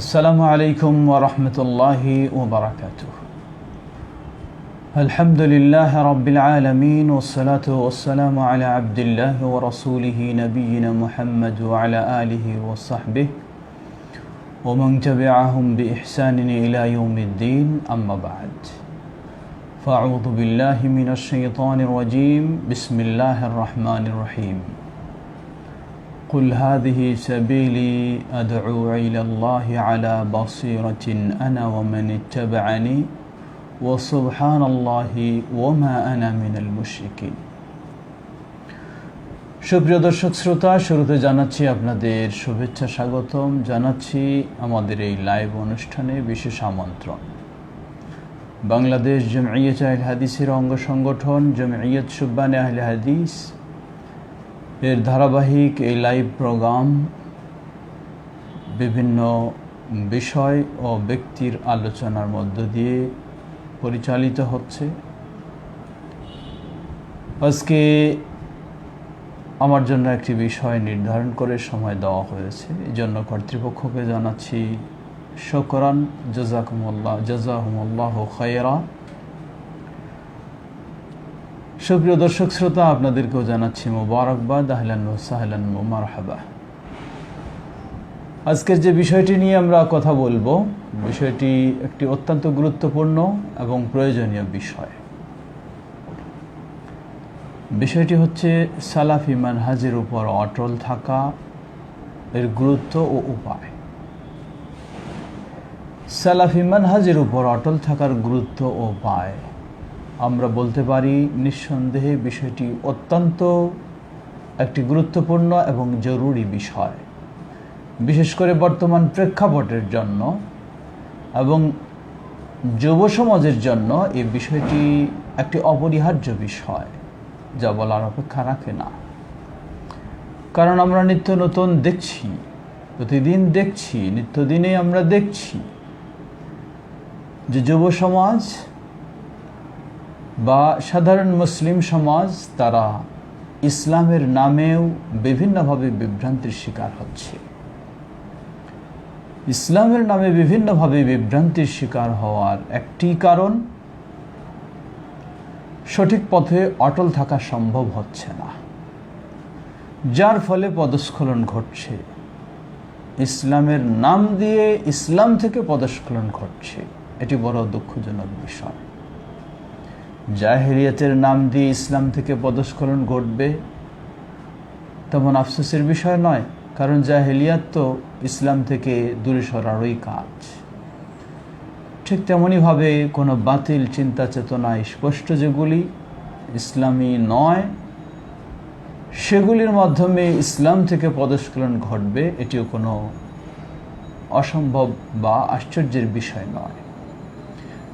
السلام عليكم ورحمة الله وبركاته. الحمد لله رب العالمين والصلاة والسلام على عبد الله ورسوله نبينا محمد وعلى آله وصحبه ومن تبعهم بإحسان إلى يوم الدين. أما بعد، فأعوذ بالله من الشيطان الرجيم. بسم الله الرحمن الرحيم. قل هذه سبيلي أدعو إلى الله على بصيرة أنا ومن اتبعني وسبحان الله وما أنا من المشركين. সুপ্রিয় দর্শক শ্রোতা, শুরুতে জানাচ্ছি আপনাদের শুভেচ্ছা স্বাগতম জানাচ্ছি আমাদের এই লাইভ অনুষ্ঠানে বিশেষ আমন্ত্রণ। বাংলাদেশ জমঈয়ত আহলে হাদিসের অঙ্গ সংগঠন জমঈয়ত শুব্বানে আহলে হাদিস এর ধারাবাহিক এই লাইভ প্রোগ্রাম বিভিন্ন বিষয় ও ব্যক্তির আলোচনার মধ্য দিয়ে পরিচালিত হচ্ছে। আজকে আমার জন্য একটি বিষয় নির্ধারণ করে সময় দেওয়া হয়েছে, এই জন্য কর্তৃপক্ষকে জানাচ্ছি শুকরান, জাযাকুমুল্লাহু খায়রা। সুপ্রিয় দর্শক শ্রোতা, আপনাদেরকেও জানাচ্ছি মোবারকবাদ, আহলান ওয়া সাহলান ওয়া মারহাবা। আজকের যে বিষয়টি নিয়ে আমরা কথা বলবো, বিষয়টি একটি অত্যন্ত গুরুত্বপূর্ণ এবং প্রয়োজনীয় বিষয়। বিষয়টি হচ্ছে সালাফি মানহাজের উপর অটল থাকা এর গুরুত্ব ও উপায়। সালাফি মানহাজের উপর অটল থাকার গুরুত্ব ও উপায় আমরা বলতে পারি নিঃসন্দেহে বিষয়টি অত্যন্ত একটি গুরুত্বপূর্ণ এবং জরুরি বিষয়, বিশেষ করে বর্তমান প্রেক্ষাপটের জন্য এবং যুব সমাজের জন্য এই বিষয়টি একটি অপরিহার্য বিষয়, যা বলার অপেক্ষা রাখে না। কারণ আমরা নিত্য নতুন দেখছি, প্রতিদিন দেখছি, নিত্যদিনে আমরা দেখছি যে যুব সমাজ বা সাধারণ মুসলিম সমাজ তারা ইসলামের নামেও বিভিন্নভাবে বিভ্রান্তির শিকার হচ্ছে। ইসলামের নামে বিভিন্নভাবে বিভ্রান্তির শিকার হওয়ার একটি কারণ, সঠিক পথে অটল থাকা সম্ভব হচ্ছে না, যার ফলে পদস্খলন ঘটছে। ইসলামের নাম দিয়ে ইসলাম থেকে পদস্খলন ঘটছে, এটি বড় দুঃখজনক বিষয়। জাহেলিয়াতের নাম দিয়ে ইসলাম থেকে পদস্খলন ঘটবে তেমন আফসোসের বিষয় নয়, কারণ জাহেলিয়াত তো ইসলাম থেকে দূরে সরারই কাজ। ঠিক তেমনইভাবে কোনো বাতিল চিন্তা চেতনা স্পষ্ট যেগুলি ইসলামী নয়, সেগুলির মাধ্যমে ইসলাম থেকে পদস্খলন ঘটবে, এটিও কোনো অসম্ভব বা আশ্চর্যের বিষয় নয়।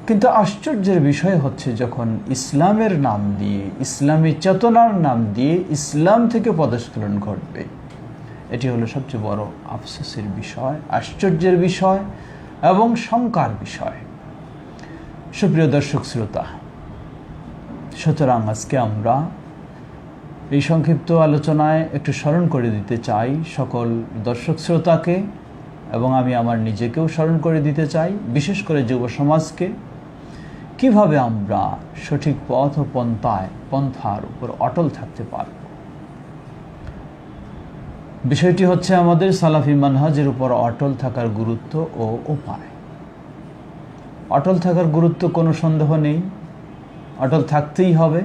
কিন্তু আশ্চর্যের বিষয় হচ্ছে যখন ইসলামের নাম দিয়ে, ইসলামী চেতনার নাম দিয়ে ইসলাম থেকে পদস্খলন ঘটবে, এটি হলো সবচেয়ে বড় আফসোসের বিষয়, আশ্চর্যের বিষয় এবং শঙ্কার বিষয়। সুপ্রিয় দর্শক শ্রোতা, সুতরাং আজকে আমরা এই সংক্ষিপ্ত আলোচনায় একটু স্মরণ করে দিতে চাই সকল দর্শক শ্রোতাকে, এবং আমি আমার নিজেকেও স্মরণ করে দিতে চাই, বিশেষ করে যুব সমাজকে, কিভাবে আমরা সঠিক পথ ও পন্থার উপর অটল থাকতে পারব। বিষয়টি হচ্ছে আমাদের সালাফি মানহাজের উপর অটল থাকার গুরুত্ব ও উপায়। অটল থাকার গুরুত্ব কোনো সন্দেহ নেই, অটল থাকতেই হবে,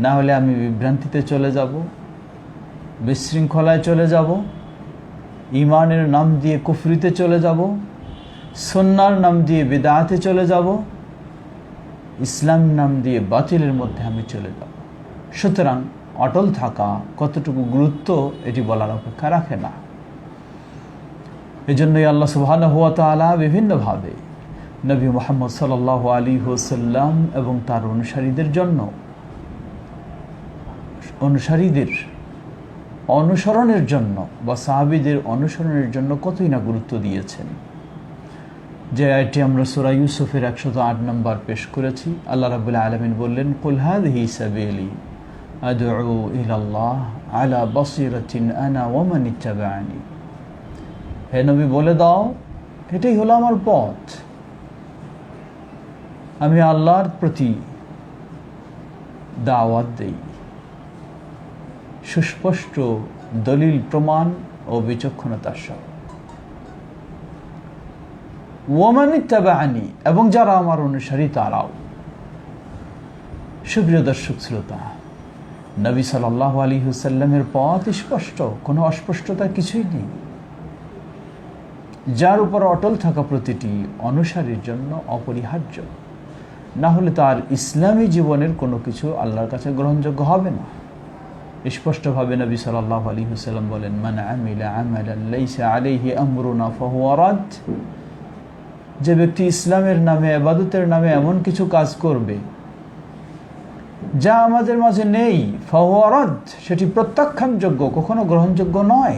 না হলে আমি বিভ্রান্তিতে চলে যাব, বিশৃঙ্খলায় চলে যাব, ঈমানের নাম দিয়ে কুফরিতে চলে যাব, সুন্নাহর নাম দিয়ে বিদআতে চলে যাব, ইসলাম নাম দিয়ে বাতিলের মধ্যে আমি চলে যাব। সুতরাং অটল থাকা কতটুকু গুরুত্ব এটি বলার অপেক্ষা রাখে না। এজন্যই আল্লাহ সুবহানাহু ওয়া তাআলা বিভিন্নভাবে নবী মুহাম্মদ সাল্লাল্লাহু আলাইহি ওয়াসাল্লাম এবং তার অনুসারীদের জন্য, অনুসারীদের অনুসরণের জন্য বা সাহাবীদের অনুসরণের জন্য কতই না গুরুত্ব দিয়েছেন। যে আয়াতটি আমরা সূরা ইউসুফের 108 নম্বর পেশ করেছি, আল্লাহ রাব্বুল আলামিন বললেন, কুল হাযিহি সাবিলি আদউ ইলাল্লাহ আলা বাসিরাতিন আনা ওয়া মান ইত্তাবা'আনি। হে নবী, বলে দাও এটাই হলো আমার পথ। আমি আল্লাহর প্রতি দাওয়াত দেই, সুস্পষ্ট দলিল প্রমাণ ও বিচক্ষণতার সহ। ওয়া মান ইত্তাবা'আনি, এবং যারা আমার অনুসারী তারাও। সুপ্রিয় দর্শক শ্রোতা, নবী সাল্লাল্লাহু আলাইহি ওয়াসাল্লামের পথ স্পষ্ট, কোনো অস্পষ্টতা কিছুই নেই, যার উপর অটল থাকা প্রতিটি অনুসারীর জন্য অপরিহার্য। না হলে তার ইসলামী জীবনের কোনো কিছু আল্লাহর কাছে গ্রহণযোগ্য হবে না। স্পষ্টভাবে নবী সাল্লাল্লাহু আলাইহি ওয়াসাল্লাম বলেন, মান আমিলা আমালান লাইসা আলাইহি আমরুনা ফাহুয়া রাদ। যে ব্যক্তি ইসলামের নামে, ইবাদতের নামে এমন কিছু কাজ করবে যা আমাদের মাঝে নেই, ফাহুয়া রাদ, সেটি প্রত্যাখ্যানযোগ্য, কখনো গ্রহণযোগ্য নয়।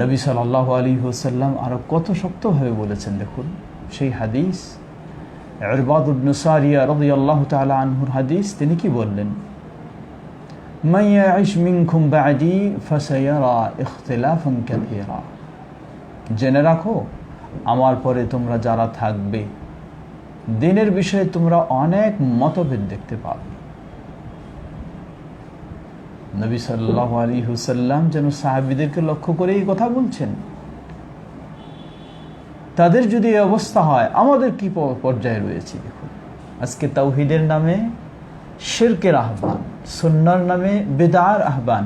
নবী সাল্লাল্লাহু আলাইহি ওয়াসাল্লাম আরো কত শক্তভাবে বলেছেন দেখুন সেই হাদিস, ইরবাদ ইবনে সারিয়া রাদিয়াল্লাহু তাআলা আনহুর হাদিস। তিনি কি বললেন? মান ইয়াইশ মিনকুম বা'দি ফাসায়ারা ইখতিলাফান কাসীরা। জেনে রাখো, আমার পরে তোমরা যারা থাকবে, দিনের বিষয়ে তোমরা অনেক মতভেদ দেখতে পাবে। নবী সাল্লাল্লাহু আলাইহি ওয়াসাল্লাম যেন সাহাবীদেরকে লক্ষ্য করে এই কথা বলছেন। তাদের যদি এই অবস্থা হয়, আমাদের কি পর্যায়ে রয়েছে দেখুন। আজকে তাওহীদের নামে শিরকের আহ্বান, সুন্নাহর নামে বিদআর আহ্বান,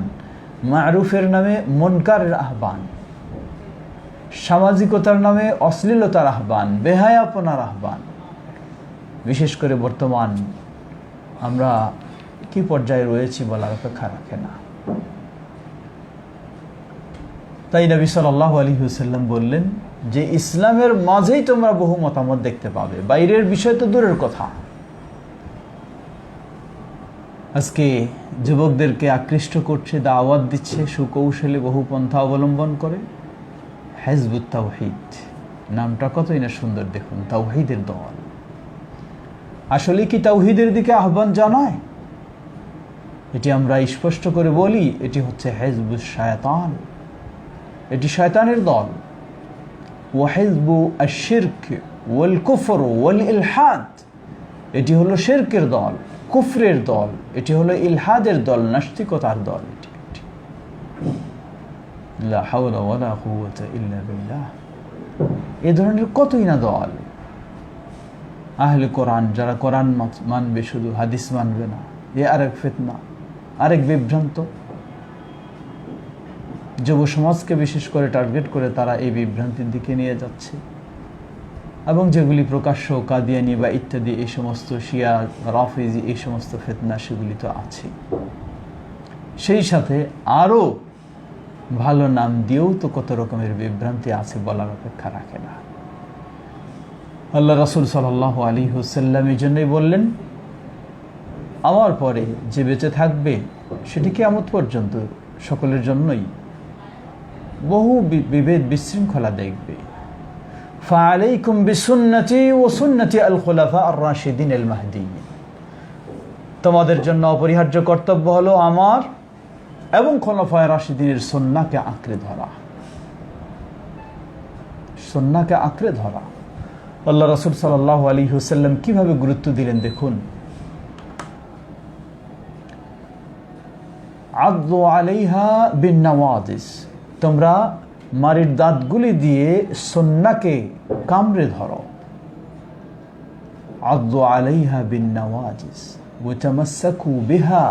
মারুফের নামে মুনকারের আহ্বান, সামাজিকতার নামে অশ্লীলতার আহ্বান, বেহায়াপনার আহ্বান। বিশেষ করে বর্তমান আমরা কি পর্যায়ে রয়েছি বলার অপেক্ষা রাখে না। তাই নবী সাল্লাল্লাহু আলাইহি ওয়াসাল্লাম বললেন যে ইসলামের মাঝেই তোমরা বহু মতামত দেখতে পাবে, বাইরের বিষয় তো দূরের কথা। আজকে যুবকদেরকে আকৃষ্ট করছে, দাওয়াত দিচ্ছে সুকৌশলে, বহু পন্থা অবলম্বন করে। হিজবুত তাওহীদ নামটা কতই না সুন্দর দেখুন, তাওহীদের দল। আসলে কি তাওহীদের দিকে আহ্বান জানায়? এটি আমরা স্পষ্ট করে বলি, এটি হচ্ছে হিজবুশ শায়তান, এটি শয়তানের দল। ওয়া হিজবু আশ-শিরক ওয়াল কুফর ওয়াল ইলহাদ, এটি হলো শিরকের দল, কুফরের দল, এটি হলো ইলহাদের দল, নাস্তিকতার দল। লা হাওলা ওয়ালা কুওয়াতা ইল্লা বিল্লাহ। এই ধরনের কতই না দল। আহলে কোরআন, যারা কোরআন মানবে শুধু, হাদিস মানবে না, এ আরেক ফিতনা, আরেক বিভ্রান্ত। যুব সমাজকে বিশেষ করে টার্গেট করে তারা এই বিভ্রান্তির দিকে নিয়ে যাচ্ছে। এবং যেগুলি প্রকাশ্য কাদিয়ানি বা ইত্যাদি এই সমস্ত শিয়া, রাফিজি, এই সমস্ত ফিতনা, সেগুলি তো আছে। সেই সাথে আরও ভালো নাম দিয়েও তো কত রকমের বিভ্রান্তি আছে, বলার অপেক্ষা রাখে না। আল্লাহ রাসূল সাল্লাল্লাহু আলাইহি ওয়াসাল্লাম এই জন্যই বললেন, আমার পরে যে বেঁচে থাকবে সেটি কিয়ামত পর্যন্ত সকলের জন্যই বহু বিভেদ বিশৃঙ্খলা দেখবে। ফাআলাইকুম বিসুন্নতি ওয়া সুন্নতি আল খুলাফা আর রাশিদিন আল মাহদিয়্যিন। তোমাদের জন্য অপরিহার্য কর্তব্য হলো আমার এবং খোলাফায়ে রাশিদিনের সুন্নাহকে আঁকড়ে ধরা, সুন্নাহকে আঁকড়ে ধরা। আল্লাহ রাসূল সাল্লাল্লাহু আলাইহি ওয়াসাল্লাম কিভাবে গুরুত্ব দিলেন দেখুন। আযু আলাইহা বিন-নওয়াজিস, তোমরা মারির দাঁতগুলি দিয়ে সুন্নাহকে কামড়ে ধরো। আযু আলাইহা বিন-নওয়াজিস ওয়া তামাসসাকু বিহা,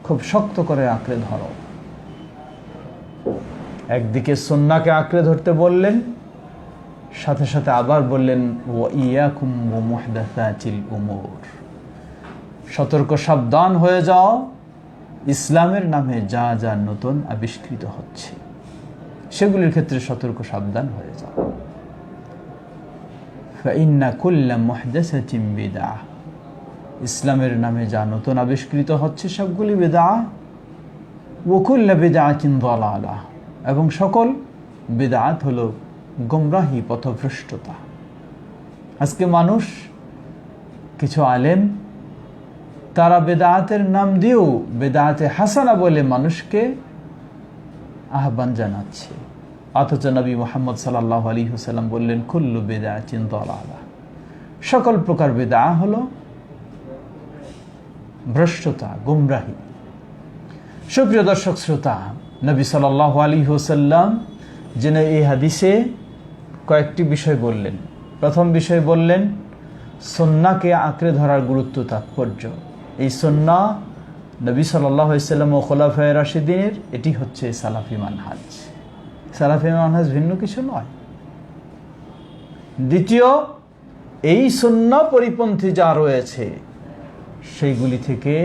খুব শক্ত করে আঁকড়ে ধরো। একদিকে সুন্নাহকে আঁকড়ে ধরতে বললেন, সাথে সাথে আবার বললেন ওয়া ইয়াকুম ওয়া মুহদাসাতিল উমুর, সতর্ক সাবধান হয়ে যাও ইসলামের নামে যা যা নতুন আবিষ্কৃত হচ্ছে সেগুলির ক্ষেত্রে সতর্ক সাবধান হয়ে যাও। ফাইন্না কুল্লা মুহদাসাতিন বিদআহ, ইসলামের নামে যা নতুন আবিষ্কৃত হচ্ছে সবগুলি বিদআহ। ওয়া কুল্লা বিদআতিন দালালাহ, এবং সকল বিদআত হলো গোমরাহি, পথভ্রষ্টতা। আজকে মানুষ, কিছু আলেম তারা বেদাতের নাম দিয়েও বেদাতে হাসানা বলে মানুষকে আহ্বান জানাচ্ছে। অথচ নবী মুহাম্মদ সাল্লাল্লাহু আলাইহি ওয়াসাল্লাম বললেন, কুল্লু বিদআতিন দালালা, সকল প্রকার বেদা হলো ভ্রষ্টতা, গুমরাহি। সুপ্রিয় দর্শক শ্রোতা, নবী সাল্লাল্লাহু আলাইহি ওয়াসাল্লাম যিনি এই হাদিসে কয়েকটি বিষয় বললেন। প্রথম বিষয় বললেন সুন্নাহকে আঁকড়ে ধরার গুরুত্ব, তাৎপর্য। এই সুন্নাহ নবী সাল্লাল্লাহু আলাইহি ওয়াসাল্লাম ও খুলাফায়ে রাশিদিনের, এটি হচ্ছে সালাফি মানহাজ। সালাফি মানহাজ ভিন্ন কিছু নয়। দ্বিতীয়, এই সুন্নাহ পরিপন্থী যা রয়েছে সেইগুলি থেকে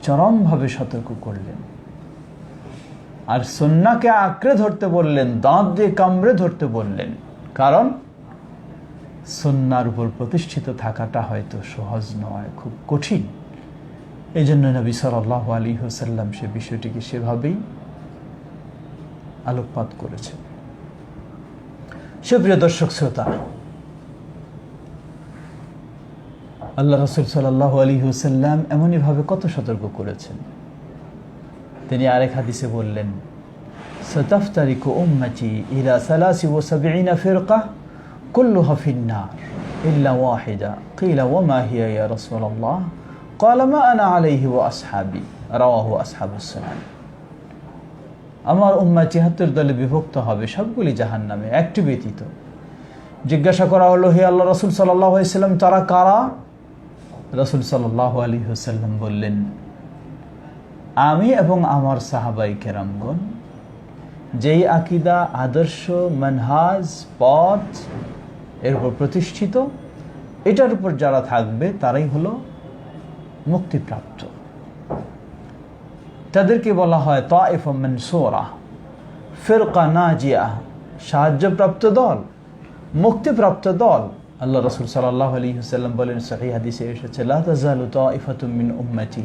চরমভাবে সতর্ক করলেন। আর সুন্নাহকে আঁকড়ে ধরতে বললেন, দাঁত দিয়ে কামড়ে ধরতে বললেন। কারণ সুন্নাহর উপর প্রতিষ্ঠিত থাকাটা হয়তো সহজ নয়, খুব কঠিন। এই জন্য নবী সাল্লাল্লাহু আলাইহি ওয়াসাল্লাম সে বিষয়টিকে সেভাবেই আলোকপাত করেছেন। সুপ্রিয় দর্শক শ্রোতা, আল্লাহ রাসূল সাল্লাল্লাহু আলাইহি ওয়াসাল্লাম এমনইভাবে কত সতর্ক করেছেন। তিনি আরেক হাদিসে বললেন, সাতাফতারিকু উম্মতি ইলা 73 ফিরকা কুল্লুহা ফিন্নার ইল্লা ওয়াহিদা কিলা ওয়া মা হিয়া ইয়া রাসূলুল্লাহ ক্বালা মা আনা আলাইহি ওয়া আসহাবি রাওয়াহু আসহাবুস সুনান। আমার উম্মত ৭৩ দলে বিভক্ত হবে, সবগুলি জাহান্নামে, একটি ব্যতীত। জিজ্ঞাসা করা হলো, হে আল্লাহ রাসূল সাল্লাল্লাহু আলাইহি ওয়াসাল্লাম, তারা কারা? রাসূল সাল্লাল্লাহু আলাইহি ওয়াসাল্লাম বললেন, আমি এবং আমার সাহাবায়ে কেরামগণ যেই আকীদা, আদর্শ, মানহাজ, পথ এর উপর প্রতিষ্ঠিত, এটার উপর যারা থাকবে তারাই হলো মুক্তিপ্রাপ্ত। তাদেরকে বলা হয় তায়েফা মানসুরা, ফিরকা নাজিয়া, সাহায্যপ্রাপ্ত দল, মুক্তিপ্রাপ্ত দল। আল্লাহ রাসূল সাল্লাল্লাহু আলাইহি ওয়াসাল্লাম বলেন, সহিহ হাদিসে এসেছে, লা তাযালু তায়েফাতুম মিন উম্মতি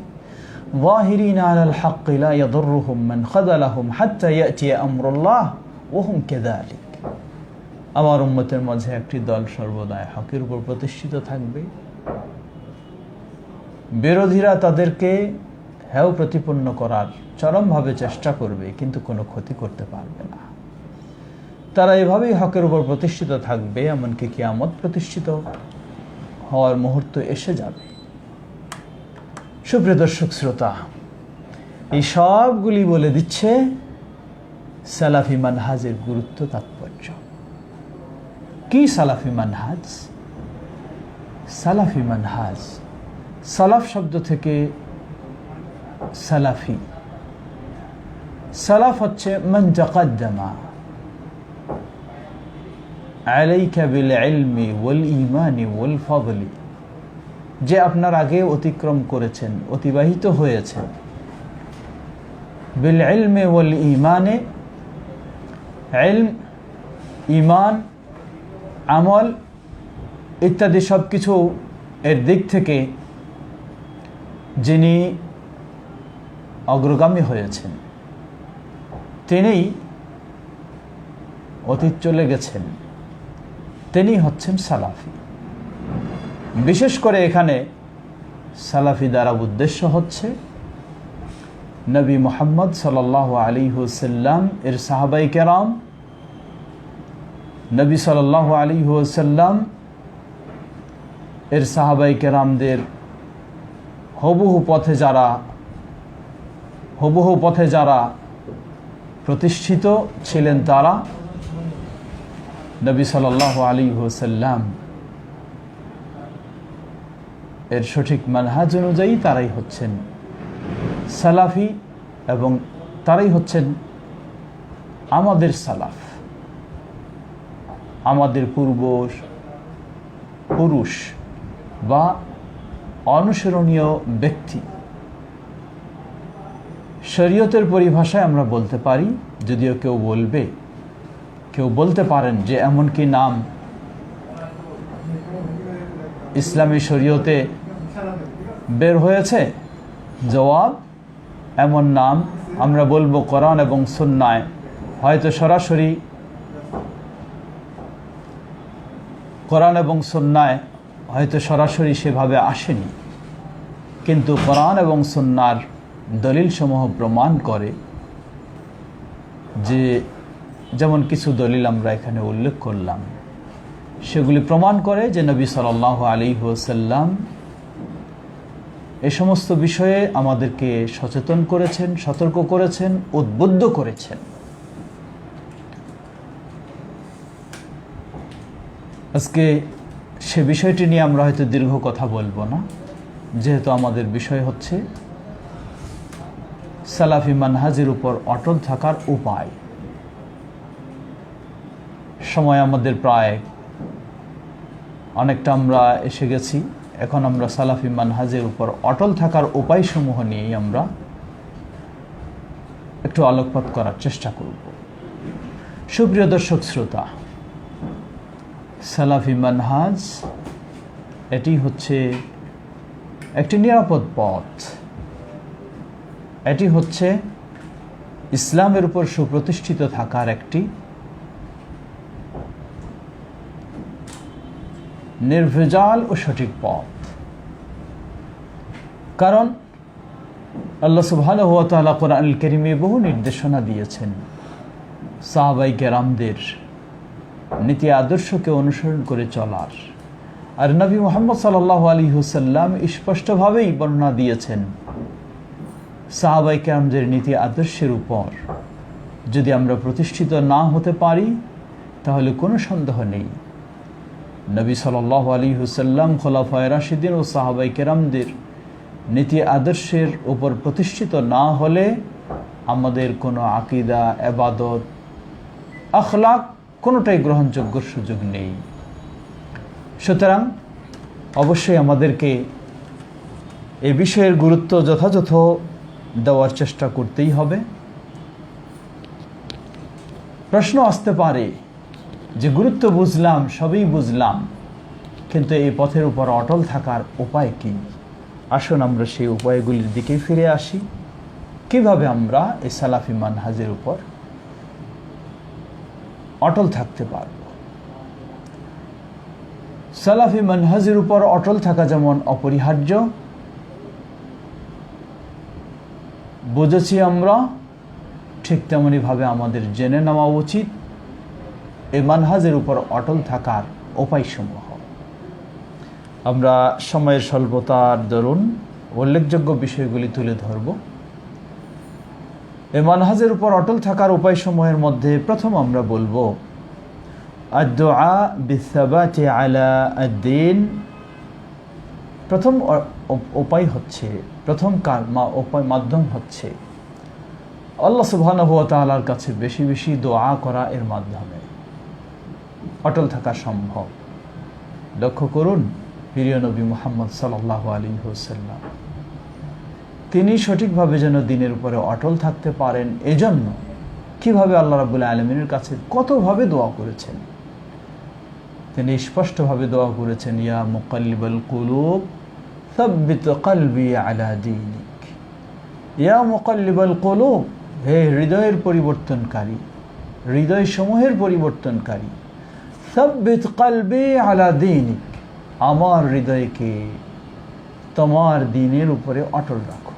যাহিরিনা আলাল হক লা ইয়াদুররুহুম মান খাযালাহুম হাত্তা ইয়াতি আমরুল্লাহ ওয়া হুম কাযালিক। আমার উম্মতের মাঝে একটি দল সর্বদাই হকের উপর প্রতিষ্ঠিত থাকবে। বিরোধীরা তাদেরকে হেয় প্রতিপন্ন করার চরমভাবে চেষ্টা করবে, কিন্তু কোনো ক্ষতি করতে পারবে না। তারা এভাবেই হকের উপর প্রতিষ্ঠিত থাকবে, এমনকি কিয়ামত প্রতিষ্ঠিত হওয়ার মুহূর্ত এসে যাবে। সুপ্রিয় দর্শক শ্রোতা, এই সবগুলি বলে দিচ্ছে সালাফি মানহাজের গুরুত্ব, তাৎপর্য। কি সালাফি মানহাজ? সালাফি মানহাজ, সালাফ শব্দ থেকে সালাফি, সালাফ হচ্ছে মান তাকাদ্দামা আলাইকা বিল ইলমি ওয়াল ঈমানি ওয়াল ফাদলি, যে আপনার আগে অতিক্রম করেছেন, অতিবাহিত হয়েছেন। বিল ইলমি ওয়াল ঈমানে, ইলম, ঈমান, আমল ইত্যাদি সব কিছু এর দিক থেকে যিনি অগ্রগামী হয়েছেন, তিনিই অতীত চলে গেছেন, তিনি হচ্ছেন সালাফি। বিশেষ করে এখানে সালাফি দ্বারা উদ্দেশ্য হচ্ছে নবী মুহাম্মদ সাল্লাল্লাহু আলাইহি ওয়াসাল্লাম এর সাহাবায়ে কেরাম, নবী সাল্লাল্লাহু আলাইহি ওয়াসাল্লাম এর সাহাবায়ে কেরামদের হুবহু পথে যারা প্রতিষ্ঠিত ছিলেন, তারা নবী সাল্লাল্লাহু আলাইহি ওয়াসাল্লাম এর সঠিক মানহাজ অনুযায়ী তারাই হচ্ছেন সালাফি, এবং তারাই হচ্ছেন আমাদের সালাফ, আমাদের পুরুষ বা অনুসরণীয় ব্যক্তি। শরীয়তের পরিভাষায় আমরা বলতে পারি, যদিও কেউ বলতে পারেন যে এমন কি নাম ইসলামী শরীয়তে বের হয়েছে? জবাব, এমন নাম আমরা বলবো কোরআন এবং সুন্নায় হয়তো সরাসরি সেভাবে আসেনি, কিন্তু কোরআন এবং সুন্নাহর দলিলসমূহ প্রমাণ করে যে, যেমন কিছু দলিল আমরা এখানে উল্লেখ করলাম, সেগুলি প্রমাণ করে যে নবী সাল্লাল্লাহু আলাইহি ওয়াসাল্লাম এই সমস্ত বিষয়ে আমাদেরকে সচেতন করেছেন, সতর্ক করেছেন, উদ্বুদ্ধ করেছেন। আজকে সে বিষয়টি নিয়ে আমরা হয়তো দীর্ঘ কথা বলবো না, যেহেতু আমাদের বিষয় হচ্ছে সালাফি মানহাজের উপর অটল থাকার উপায়। সময় আমাদের প্রায় অনেকটা আমরা এসে গেছি। এখন আমরা সালাফি মানহাজের উপর অটল থাকার উপায়সমূহ নিয়েই আমরা একটু আলোকপাত করার চেষ্টা করব। সুপ্রিয় দর্শক শ্রোতা, সালাফি মানহাজ এটি হচ্ছে একটি নিরাপদ পথ। এটি হচ্ছে ইসলামের উপর সুপ্রতিষ্ঠিত থাকার একটি নির্ভেজাল ও সঠিক পথ। কারণ আল্লাহ সুবহানাহু ওয়া তাআলা কোরআনুল কারীমে বহু নির্দেশনা দিয়েছেন সাহাবায়ে কেরামদের নীতি আদর্শকে অনুসরণ করে চলার। আর নবী মুহাম্মদ সাল্লাল্লাহু আলাইহি ওয়াসাল্লাম স্পষ্টভাবেই বর্ণনা দিয়েছেন সাহাবায়ে কেরামদের নীতি আদর্শের উপর যদি আমরা প্রতিষ্ঠিত না হতে পারি তাহলে কোনো সন্দেহ নেই নবী সাল্লাল্লাহু আলাইহি ওয়াসাল্লাম, খোলাফায়ে রাশিদিন ও সাহাবায়ে কেরামদের নীতি আদর্শের উপর প্রতিষ্ঠিত না হলে আমাদের কোনো আকীদা, ইবাদত, আখলাক কোনোটাই গ্রহণযোগ্য সুযোগ নেই। সুতরাং অবশ্যই আমাদেরকে এই বিষয়ের গুরুত্ব যথাযথ দেওয়ার চেষ্টা করতেই হবে। প্রশ্ন আসতে পারে যে গুরুত্ব বুঝলাম, সবই বুঝলাম, কিন্তু এই পথের উপর অটল থাকার উপায় কি? আসুন আমরা সেই উপায়গুলির দিকে ফিরে আসি। কিভাবে আমরা এই সালাফি মানহাজের উপর অটল থাকতে পারব? সালাফি মানহাজের উপর অটল থাকা যেমন অপরিহার্য বুঝেছি আমরা, ঠিক তেমনিভাবে আমাদের জেনে নেওয়া উচিত এই মানহাজের উপর অটল থাকার উপায়সমূহ। আমরা সময়ের স্বল্পতার দরুন উল্লেখযোগ্য বিষয়গুলি তুলে ধরব। এই মানহাজের উপর অটল থাকার উপায়সমূহের মধ্যে প্রথম আমরা বলবো আদ-দুআ বিস-সাবাতি আলা আদ-দ্বীন। প্রথম উপায় হচ্ছে, প্রথম মাধ্যম হচ্ছে আল্লাহ সুবহানাহু ওয়া তাআলার কাছে বেশি বেশি দোয়া করা। এর মাধ্যমে অটল থাকা সম্ভব। লক্ষ্য করুন প্রিয় নবী মুহাম্মদ সাল্লাল্লাহু আলাইহি ওয়াসাল্লাম তিনি সঠিকভাবে যেন দ্বীনের উপরে অটল থাকতে পারেন, এজন্য কিভাবে আল্লাহ রাব্বুল আলামিনের কাছে কতভাবে দোয়া করেছেন। তিনি স্পষ্টভাবে দোয়া করেছেন, ইয়া মুকাল্লিবাল কুলুব সাব্বিত কলবি আলা দীনিক। ইয়া মুকাল্লিবাল কুলুব, হে হৃদয়ের পরিবর্তনকারী, হৃদয় সমূহের পরিবর্তনকারী, সাব্বিত কলবি আলা দীনিক, আমার হৃদয়কে তোমার দ্বীনের উপরে অটল রাখো।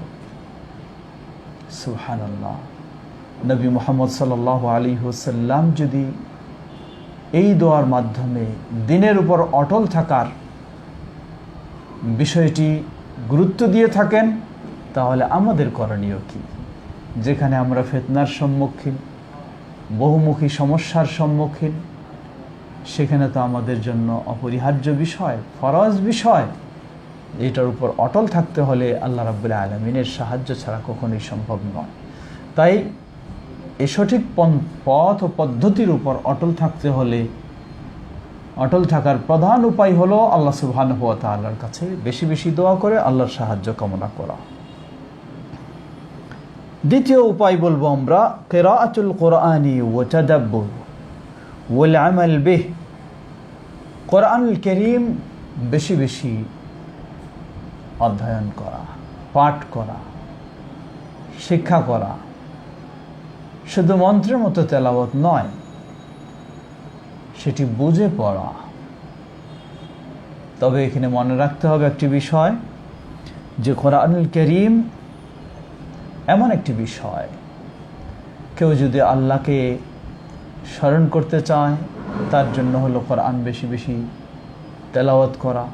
সুবহানাল্লাহ। নবী মুহাম্মদ সাল্লাল্লাহু আলাইহি ওয়াসাল্লাম যদি এই দোয়ার মাধ্যমে দ্বীনের উপর অটল থাকার বিষয়টি গুরুত্ব দিয়ে থাকেন, তাহলে আমাদের করণীয় কি? যেখানে আমরা ফিতনার সম্মুখীন, বহুমুখী সমস্যার সম্মুখীন, সেখানে তো আমাদের জন্য অপরিহার্য বিষয়, ফরজ বিষয়, এটার উপর অটল থাকতে হলে আল্লাহ রাব্বুল আলামিনের সাহায্য ছাড়া কখনোই সম্ভব নয়। তাই এই সঠিক পথ ও পদ্ধতির উপর অটল থাকতে হলে অটল থাকার প্রধান উপায় হলো আল্লাহ সুবহানাহু ওয়া তাআলার কাছে বেশি বেশি দোয়া করে আল্লাহর সাহায্য কামনা করা। দ্বিতীয় উপায় বলবো আমরা কিরাআতুল কুরআনি ওয়া তাদাব্বুর ওয়াল আমাল বিহ। কোরআনুল কারীম বেশি বেশি অধ্যয়ন করা, পাঠ করা, শিক্ষা করা। শুধু মন্ত্রের মতো তেলাওয়াত নয়, সেটি বুঝে পড়া। তবে এখানে মনে রাখতে হবে একটি বিষয়, যে কোরআনুল কারীম এমন একটি বিষয়, কেউ যদি আল্লাহকে স্মরণ করতে চায় তার জন্য হলো কোরআন বেশি বেশি তেলাওয়াত করা।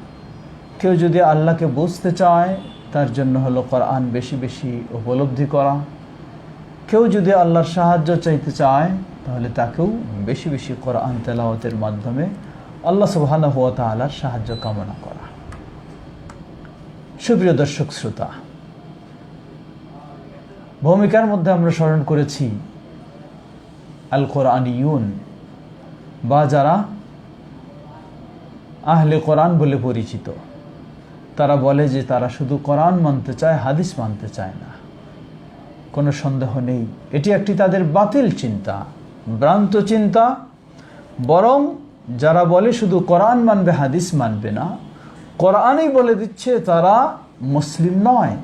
কেউ যদি আল্লাহকে বুঝতে চায় তার জন্য হলো কোরআন বেশি বেশি উপলব্ধি করা। কেউ যদি আল্লাহর সাহায্য চাইতে চায় তাহলে তাকেও বেশি বেশি কোরআন তেলাওয়াতের মাধ্যমে আল্লাহ সুবহানাহু ওয়া তাআলার সাহায্য কামনা করা। সুপ্রিয় দর্শক শ্রোতা, ভূমিকার মধ্যে আমরা স্মরণ করেছি আল কোরআনিয়ুন বা যারা আহলে কোরআন বলে পরিচিত। তারা বলে যে তারা শুধু কোরআন মানতে চায়, হাদিস মানতে চায় না। কোনো সন্দেহ নেই, এটি একটি তাদের বাতিল চিন্তা, ভ্রান্ত চিন্তা। বরং যারা বলে শুধু কোরআন মানবে, হাদিস মানবে না, কোরআনই বলে দিচ্ছে তারা মুসলিম নয়।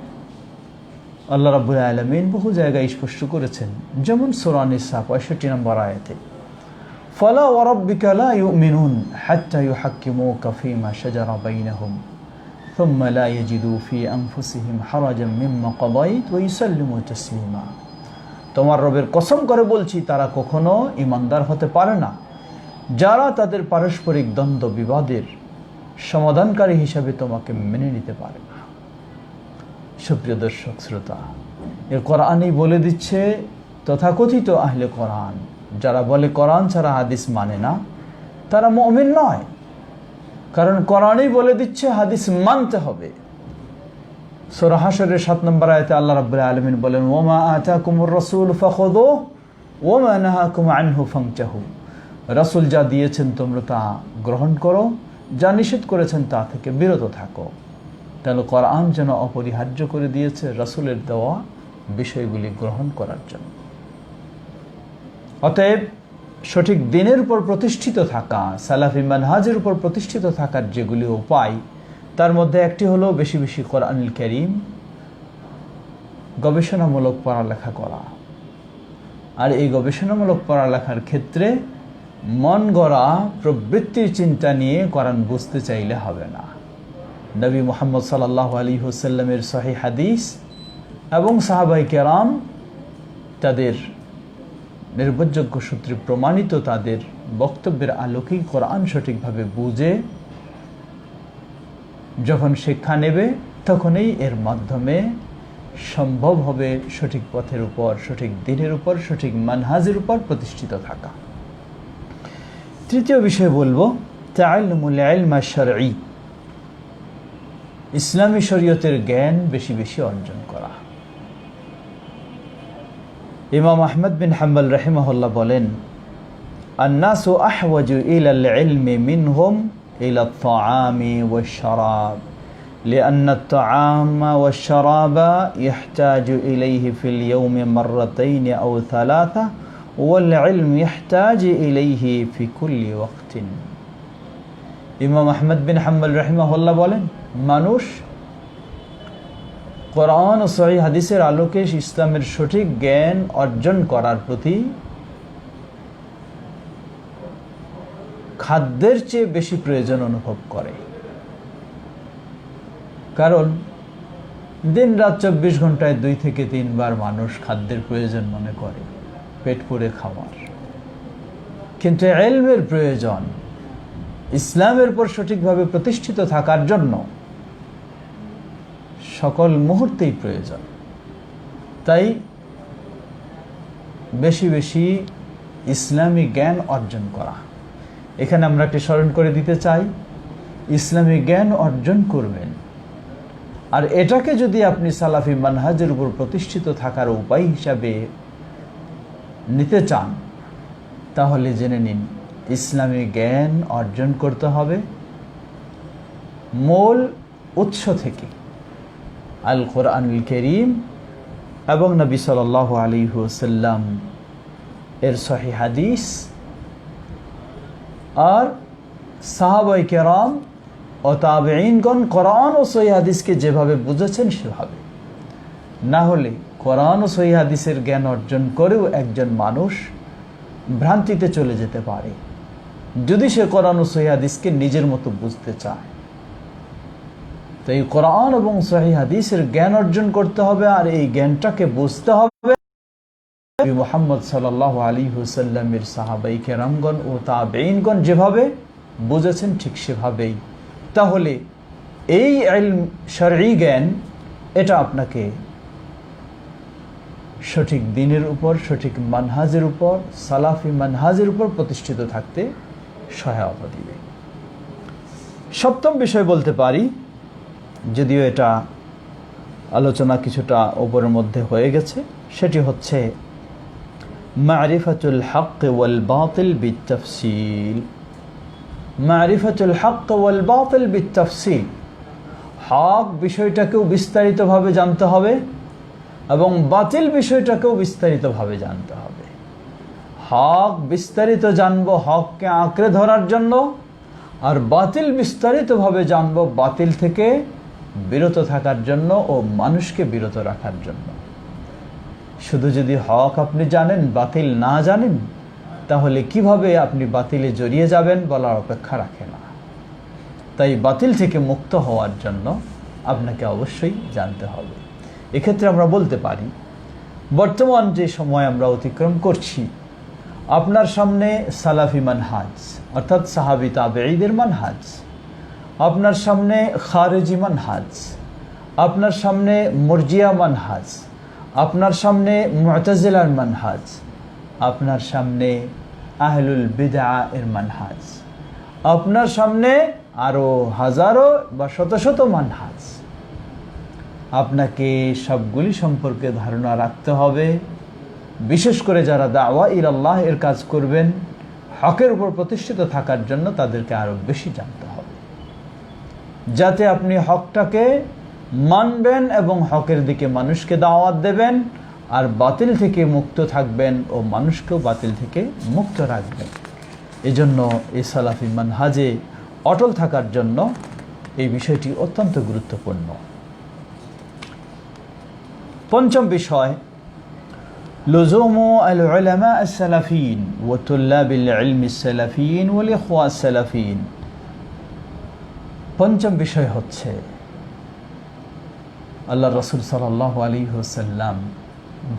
আল্লাহ রাব্বুল আলামিন বহু জায়গায় স্পষ্ট করেছেন, যেমন সূরা নিসা 65 নম্বর আয়াতে, ফালা ওয়া রাব্বিকা লা ইউমিনুন হাত্তা ইউহাক্কিমুকা ফীমা শাজারা বাইনাহুম সুম্মা লা ইয়াজিদু ফী আনফুসিহিম হারাজাম মিম্মা কাদাইত ওয়া ইউসাল্লিমু তাসলিমা। তোমার রবের কসম করে বলছি, তারা কখনো ঈমানদার হতে পারে না যারা তাদের পারস্পরিক দ্বন্দ্ব বিবাদের সমাধানকারী হিসাবে তোমাকে মেনে নিতে পারে না। সুপ্রিয় দর্শক শ্রোতা, এর কোরআনই বলে দিচ্ছে তথাকথিত আহলে কোরআন যারা বলে কোরআন ছাড়া হাদিস মানে না, তারা মুমিন নয়। কারণ কোরআনই বলে দিচ্ছে হাদিস মানতে হবে। সূরা হাশরের 7 নম্বর আয়াতে আল্লাহ রাব্বুল আলামিন বলেন, ওয়া মা আতাকুমুর রাসূল ফাখুযুহু ওয়া মা নাহাকুম আনহু ফান্তাহু। রাসূল যা দিয়েছেন তোমরা তা গ্রহণ করো, যা নিষেধ করেছেন তা থেকে বিরত থাকো। তাহলে কোরআন যেন অপরিহার্য করে দিয়েছে রাসূলের দেওয়া বিষয়গুলি গ্রহণ করার জন্য। অতএব সঠিক দিনের উপর প্রতিষ্ঠিত থাকা, সালাফি মানহাজের উপর প্রতিষ্ঠিত থাকার যেগুলি উপায়, তার মধ্যে একটি হলো বেশি বেশি কোরআনুল কারীম গবেষণামূলক পড়ালেখা করা। আর এই গবেষণামূলক পড়ালেখার ক্ষেত্রে মন গড়া প্রবৃত্তির চিন্তা নিয়ে কোরআন বুঝতে চাইলে হবে না। নবী মুহাম্মদ সাল্লাল্লাহু আলাইহি ওয়াসাল্লামের সহিহ হাদিস এবং সাহাবায়ে কেরাম তাদের নির্ভরযোগ্য সূত্রে প্রমাণিত তাদের বক্তব্যের আলোকেই কোরআন সঠিকভাবে বুঝে যখন শিক্ষা নেবে, তখনই এর মাধ্যমে সম্ভব হবে সঠিক পথের উপর, সঠিক দিনের উপর, সঠিক মানহাজের উপর প্রতিষ্ঠিত থাকা। তৃতীয় বিষয় বলবো তাআল্লুমুল ইলম আশ-শারঈ, ইসলামী শরীয়তের জ্ঞান বেশি বেশি অর্জন করা। ইমাম আহমদ বিন হাম্বল রাহিমাহুল্লাহ বলেন, আন-নাসু আহওয়াজু ইলাল ইলমি মিনহুম ইলা আত-তাআমি ওয়াশ-শারাব لأن الطعام والشراب يحتاج إليه في اليوم مرتين أو ثلاثة والعلم يحتاج إليه في كل وقت। ইমাম আহমদ বিন হাম্বল রাহিমাহুল্লাহ বলেন, মানুষ কোরআন ও সহিহ হাদিসের আলোকে ইসলামের সঠিক জ্ঞান অর্জন করার প্রতি খাদ্যের চেয়ে বেশি প্রয়োজন অনুভব করে। কারণ দিন রাত 24 ঘন্টায় 2 থেকে 3 বার মানুষ খাদ্যের প্রয়োজন মনে করে, পেট পুরে খাওয়ার। কিন্তু ইলমের প্রয়োজন, ইসলামের উপর সঠিকভাবে প্রতিষ্ঠিত থাকার জন্য সকল মুহূর্তেই প্রয়োজন। তাই বেশি বেশি ইসলামী জ্ঞান অর্জন করা। এখানে আমরা একটি স্মরণ করে দিতে চাই, ইসলামী জ্ঞান অর্জন করবেন, আর এটাকে যদি আপনি সালাফি মানহাজের উপর প্রতিষ্ঠিত থাকার উপায় হিসাবে নিতে চান, তাহলে জেনে নিন ইসলামী জ্ঞান অর্জন করতে হবে মূল উৎস থেকে, আল কোরআনুল কারীম এবং নবী সাল্লাল্লাহু আলাইহি ওয়াসাল্লাম এর সহিহ হাদিস আর সাহাবায়ে কেরাম ও তাবেঈনগণ কোরআন ও সহিহ হাদিসকে যেভাবে বুঝেছেন সেভাবে। না হলে কোরআন ও সহিহ হাদিসের জ্ঞান অর্জন করেও একজন মানুষ ভ্রান্তিতে চলে যেতে পারে যদি সে কোরআন ও সহিহ হাদিসকে নিজের মতো বুঝতে চায়। তো এই কোরআন এবং সহিহ হাদিসের জ্ঞান অর্জন করতে হবে, আর এই জ্ঞানটাকে বুঝতে হবে নবী মুহাম্মদ সাল্লাল্লাহু আলাইহি ওয়াসাল্লামের সাহাবায়ে কেরামগণ ও তাবেঈনগণ যেভাবে বুঝেছেন ঠিক সেভাবেই। তাহলে এই ইলম, শরঈ জ্ঞান, এটা আপনাকে সঠিক দ্বীনের উপর, সঠিক মানহাজের উপর, সালাফি মানহাজের উপর প্রতিষ্ঠিত থাকতে সহায়তা দিবে। সপ্তম বিষয় বলতে পারি, যদিও এটা আলোচনা কিছুটা ওপরের মধ্যে হয়ে গেছে, সেটি হচ্ছে মারিফাতুল হক ওয়াল বাতিল বিত্তাফসীল। মারিফাতুল হক ওয়াল বাতিল বিত্তাফসীল, হক বিষয়টাকেও বিস্তারিতভাবে জানতে হবে এবং বাতিল বিষয়টাকেও বিস্তারিতভাবে জানতে হবে। হক বিস্তারিত জানবো হককে আঁকড়ে ধরার জন্য, আর বাতিল বিস্তারিতভাবে জানবো বাতিল থেকে বিরত থাকার জন্য ও মানুষকে বিরত রাখার জন্য। শুধু যদি হক আপনি জানেন, বাতিল না জানেন, তাহলে কিভাবে আপনি বাতিলে জড়িয়ে যাবেন বলার অপেক্ষা রাখে না। তাই বাতিল থেকে মুক্ত হওয়ার জন্য আপনাকে অবশ্যই জানতে হবে। এক্ষেত্রে আমরা বলতে পারি, বর্তমান যে সময় আমরা অতিক্রম করছি, আপনার সামনে সালাফি মানহাজ অর্থাৎ সাহাবী তাবেঈদের মানহাজ, আপনার সামনে খারেজি মানহাজ, আপনার সামনে মুরজিয়া মানহাজ, আপনার সামনে মুতাজিলার মানহাজ, আপনার সামনে আহলুল বিদআ এর মানহাজ, আপনার সামনে আরো হাজারো বা শত শত মানহাজ। আপনাকে সবগুলি সম্পর্কে ধারণা রাখতে হবে। বিশেষ করে যারা দাওয়া ইলাল্লাহ এর কাজ করবেন, হকের উপর প্রতিষ্ঠিত থাকার জন্য তাদেরকে আরো বেশি জানতে হবে, যাতে আপনি হকটাকে মানবেন এবং হকের দিকে মানুষকে দাওয়াত দেবেন, আর বাতিল থেকে মুক্ত থাকবেন ও মানুষকেও বাতিল থেকে মুক্ত রাখবেন। এজন্য এই সালাফি মানহাজে অটল থাকার জন্য এই বিষয়টি অত্যন্ত গুরুত্বপূর্ণ। পঞ্চম বিষয়, লুজুমু আল উলামা আস-সালাফিন ওয়া তুল্লাবিল ইলমি আস-সালাফিন ওয়াল ইখওয়া আস-সালাফিন। পঞ্চম বিষয় হচ্ছে, আল্লাহ রাসূল সাল্লাল্লাহু আলাইহি ওয়াসাল্লাম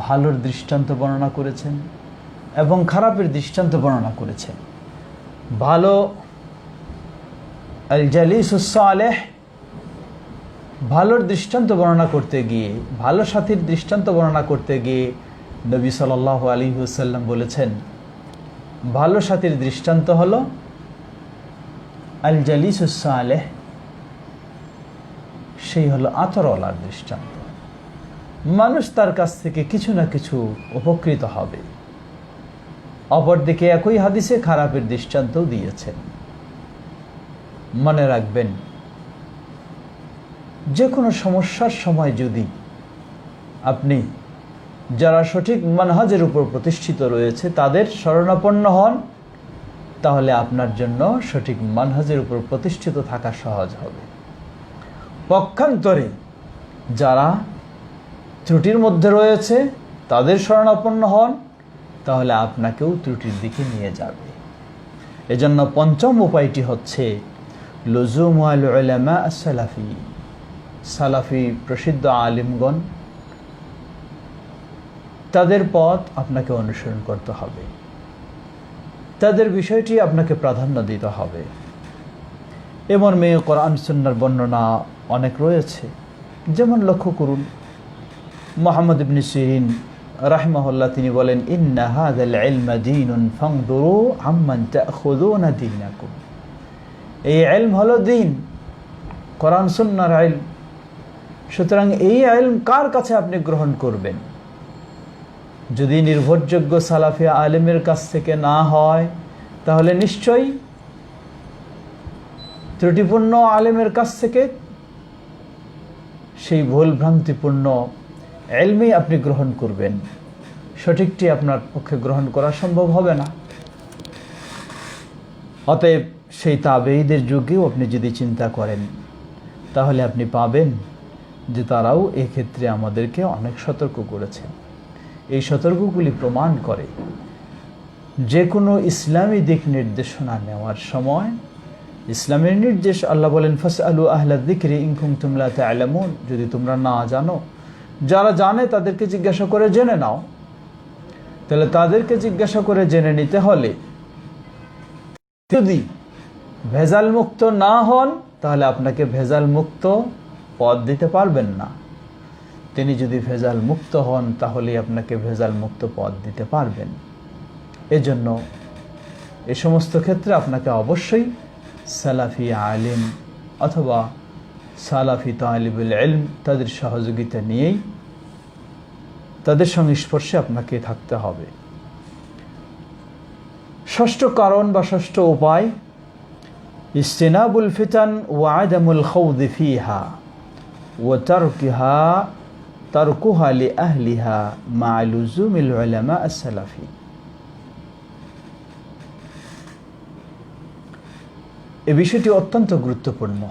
ভালোর দৃষ্টান্ত বর্ণনা করেছেন এবং খারাপের দৃষ্টান্ত বর্ণনা করেছেন। ভালো আল জালিসুস সালেহ, ভালোর দৃষ্টান্ত বর্ণনা করতে গিয়ে, ভালো সাথীর দৃষ্টান্ত বর্ণনা করতে গিয়ে নবী সাল্লাল্লাহু আলাইহি ওয়াসাল্লাম বলেছেন, ভালো সাথীর দৃষ্টান্ত হলো আল জালিসুস সালেহ, সেই হলো আতরওয়ালার দৃষ্টান্ত। মানুষ তার কাছ থেকে কিছু না কিছু উপকৃত হবে। অপরদিকে একই হাদিসে খারাপের দৃষ্টান্তও দিয়েছেন। মনে রাখবেন, যে কোনো সমস্যার সময় যদি আপনি যারা সঠিক মানহাজের উপর প্রতিষ্ঠিত রয়েছে তাদের শরণাপন্ন হন, তাহলে আপনার জন্য সঠিক মানহাজের উপর প্রতিষ্ঠিত থাকা সহজ হবে। পক্ষান্তরে যারা ত্রুটির মধ্যে রয়েছে তাদের শরণাপন্ন হন, তাহলে আপনাকেও ত্রুটির দিকে নিয়ে যাবে। এজন্য পঞ্চম উপায়টি হচ্ছে লুজুমুল উলামা আস-সালাফি, সালাফি প্রসিদ্ধ আলিমগণ, তাদের পথ আপনাকে অনুসরণ করতে হবে, তাদের বিষয়টি আপনাকে প্রাধান্য দিতে হবে। এমন মেয়ে কোরআন সুন্নাহর বর্ণনা অনেক রয়েছে। যেমন লক্ষ্য করুন, মুহাম্মদ ইবনে সিরিন রাহিমাহুল্লাহ তিনি বলেন, ইন্না হাযাল ইলমা দীনুন ফানদুরু আম্মান তাখুযুনা দীনাকুম। এই ইলম হলো দ্বীন, কোরআন সুন্নাহর ইলম। সুতরাং এই ইলম কার কাছে আপনি গ্রহণ করবেন? যদি নির্ভরযোগ্য সালাফি আলেমের কাছ থেকে না হয়, তাহলে নিশ্চয়ই ত্রুটিপূর্ণ আলেমের কাছ থেকে সেই ভুল ভ্রান্তিপূর্ণ ইলমই আপনি গ্রহণ করবেন। সঠিকটি আপনার পক্ষে গ্রহণ করা সম্ভব হবে না। অতএব সেই তাবেঈদের যুগেও আপনি যদি চিন্তা করেন, তাহলে আপনি পাবেন যে তারাও এক্ষেত্রে আমাদেরকে অনেক সতর্ক করেছেন। এই সতর্কগুলি প্রমাণ করে যে কোনো ইসলামী দিক নির্দেশনা নেওয়ার সময় ইসলামের নির্দেশ। আল্লাহ বলেন ফাসআলু আহলা যিকরি ইন কুনতুম লা তা'লামুন, যদি তোমরা না জানো, যারা জানে তাদেরকে জিজ্ঞাসা করে জেনে নাও। তাহলে তাদেরকে জিজ্ঞাসা করে জেনে নিতে হলে যদি ভেজাল মুক্ত না হন তাহলে আপনাকে ভেজাল মুক্ত পথ দিতে পারবেন না। তিনি যদি ভেজাল মুক্ত হন তাহলে আপনাকে ভেজাল মুক্ত পথ দিতে পারবেন। এজন্য এই সমস্ত ক্ষেত্রে আপনাকে অবশ্যই সালাফি আলিম অথবা সালাফি তালিবুল ইলম তাদের সহযোগিতা নিয়েই তাদের সংস্পর্শে আপনাকে থাকতে হবে। ষষ্ঠ কারণ বা ষষ্ঠ উপায় ইজতিনাবুল ফিতান ওয়া আদামুল খাউদি ফিহা ওয়া তারকুহা লিআহলিহা মা লুজুমিল উলামা আস-সালাফি। এই বিষয়টি অত্যন্ত গুরুত্বপূর্ণ।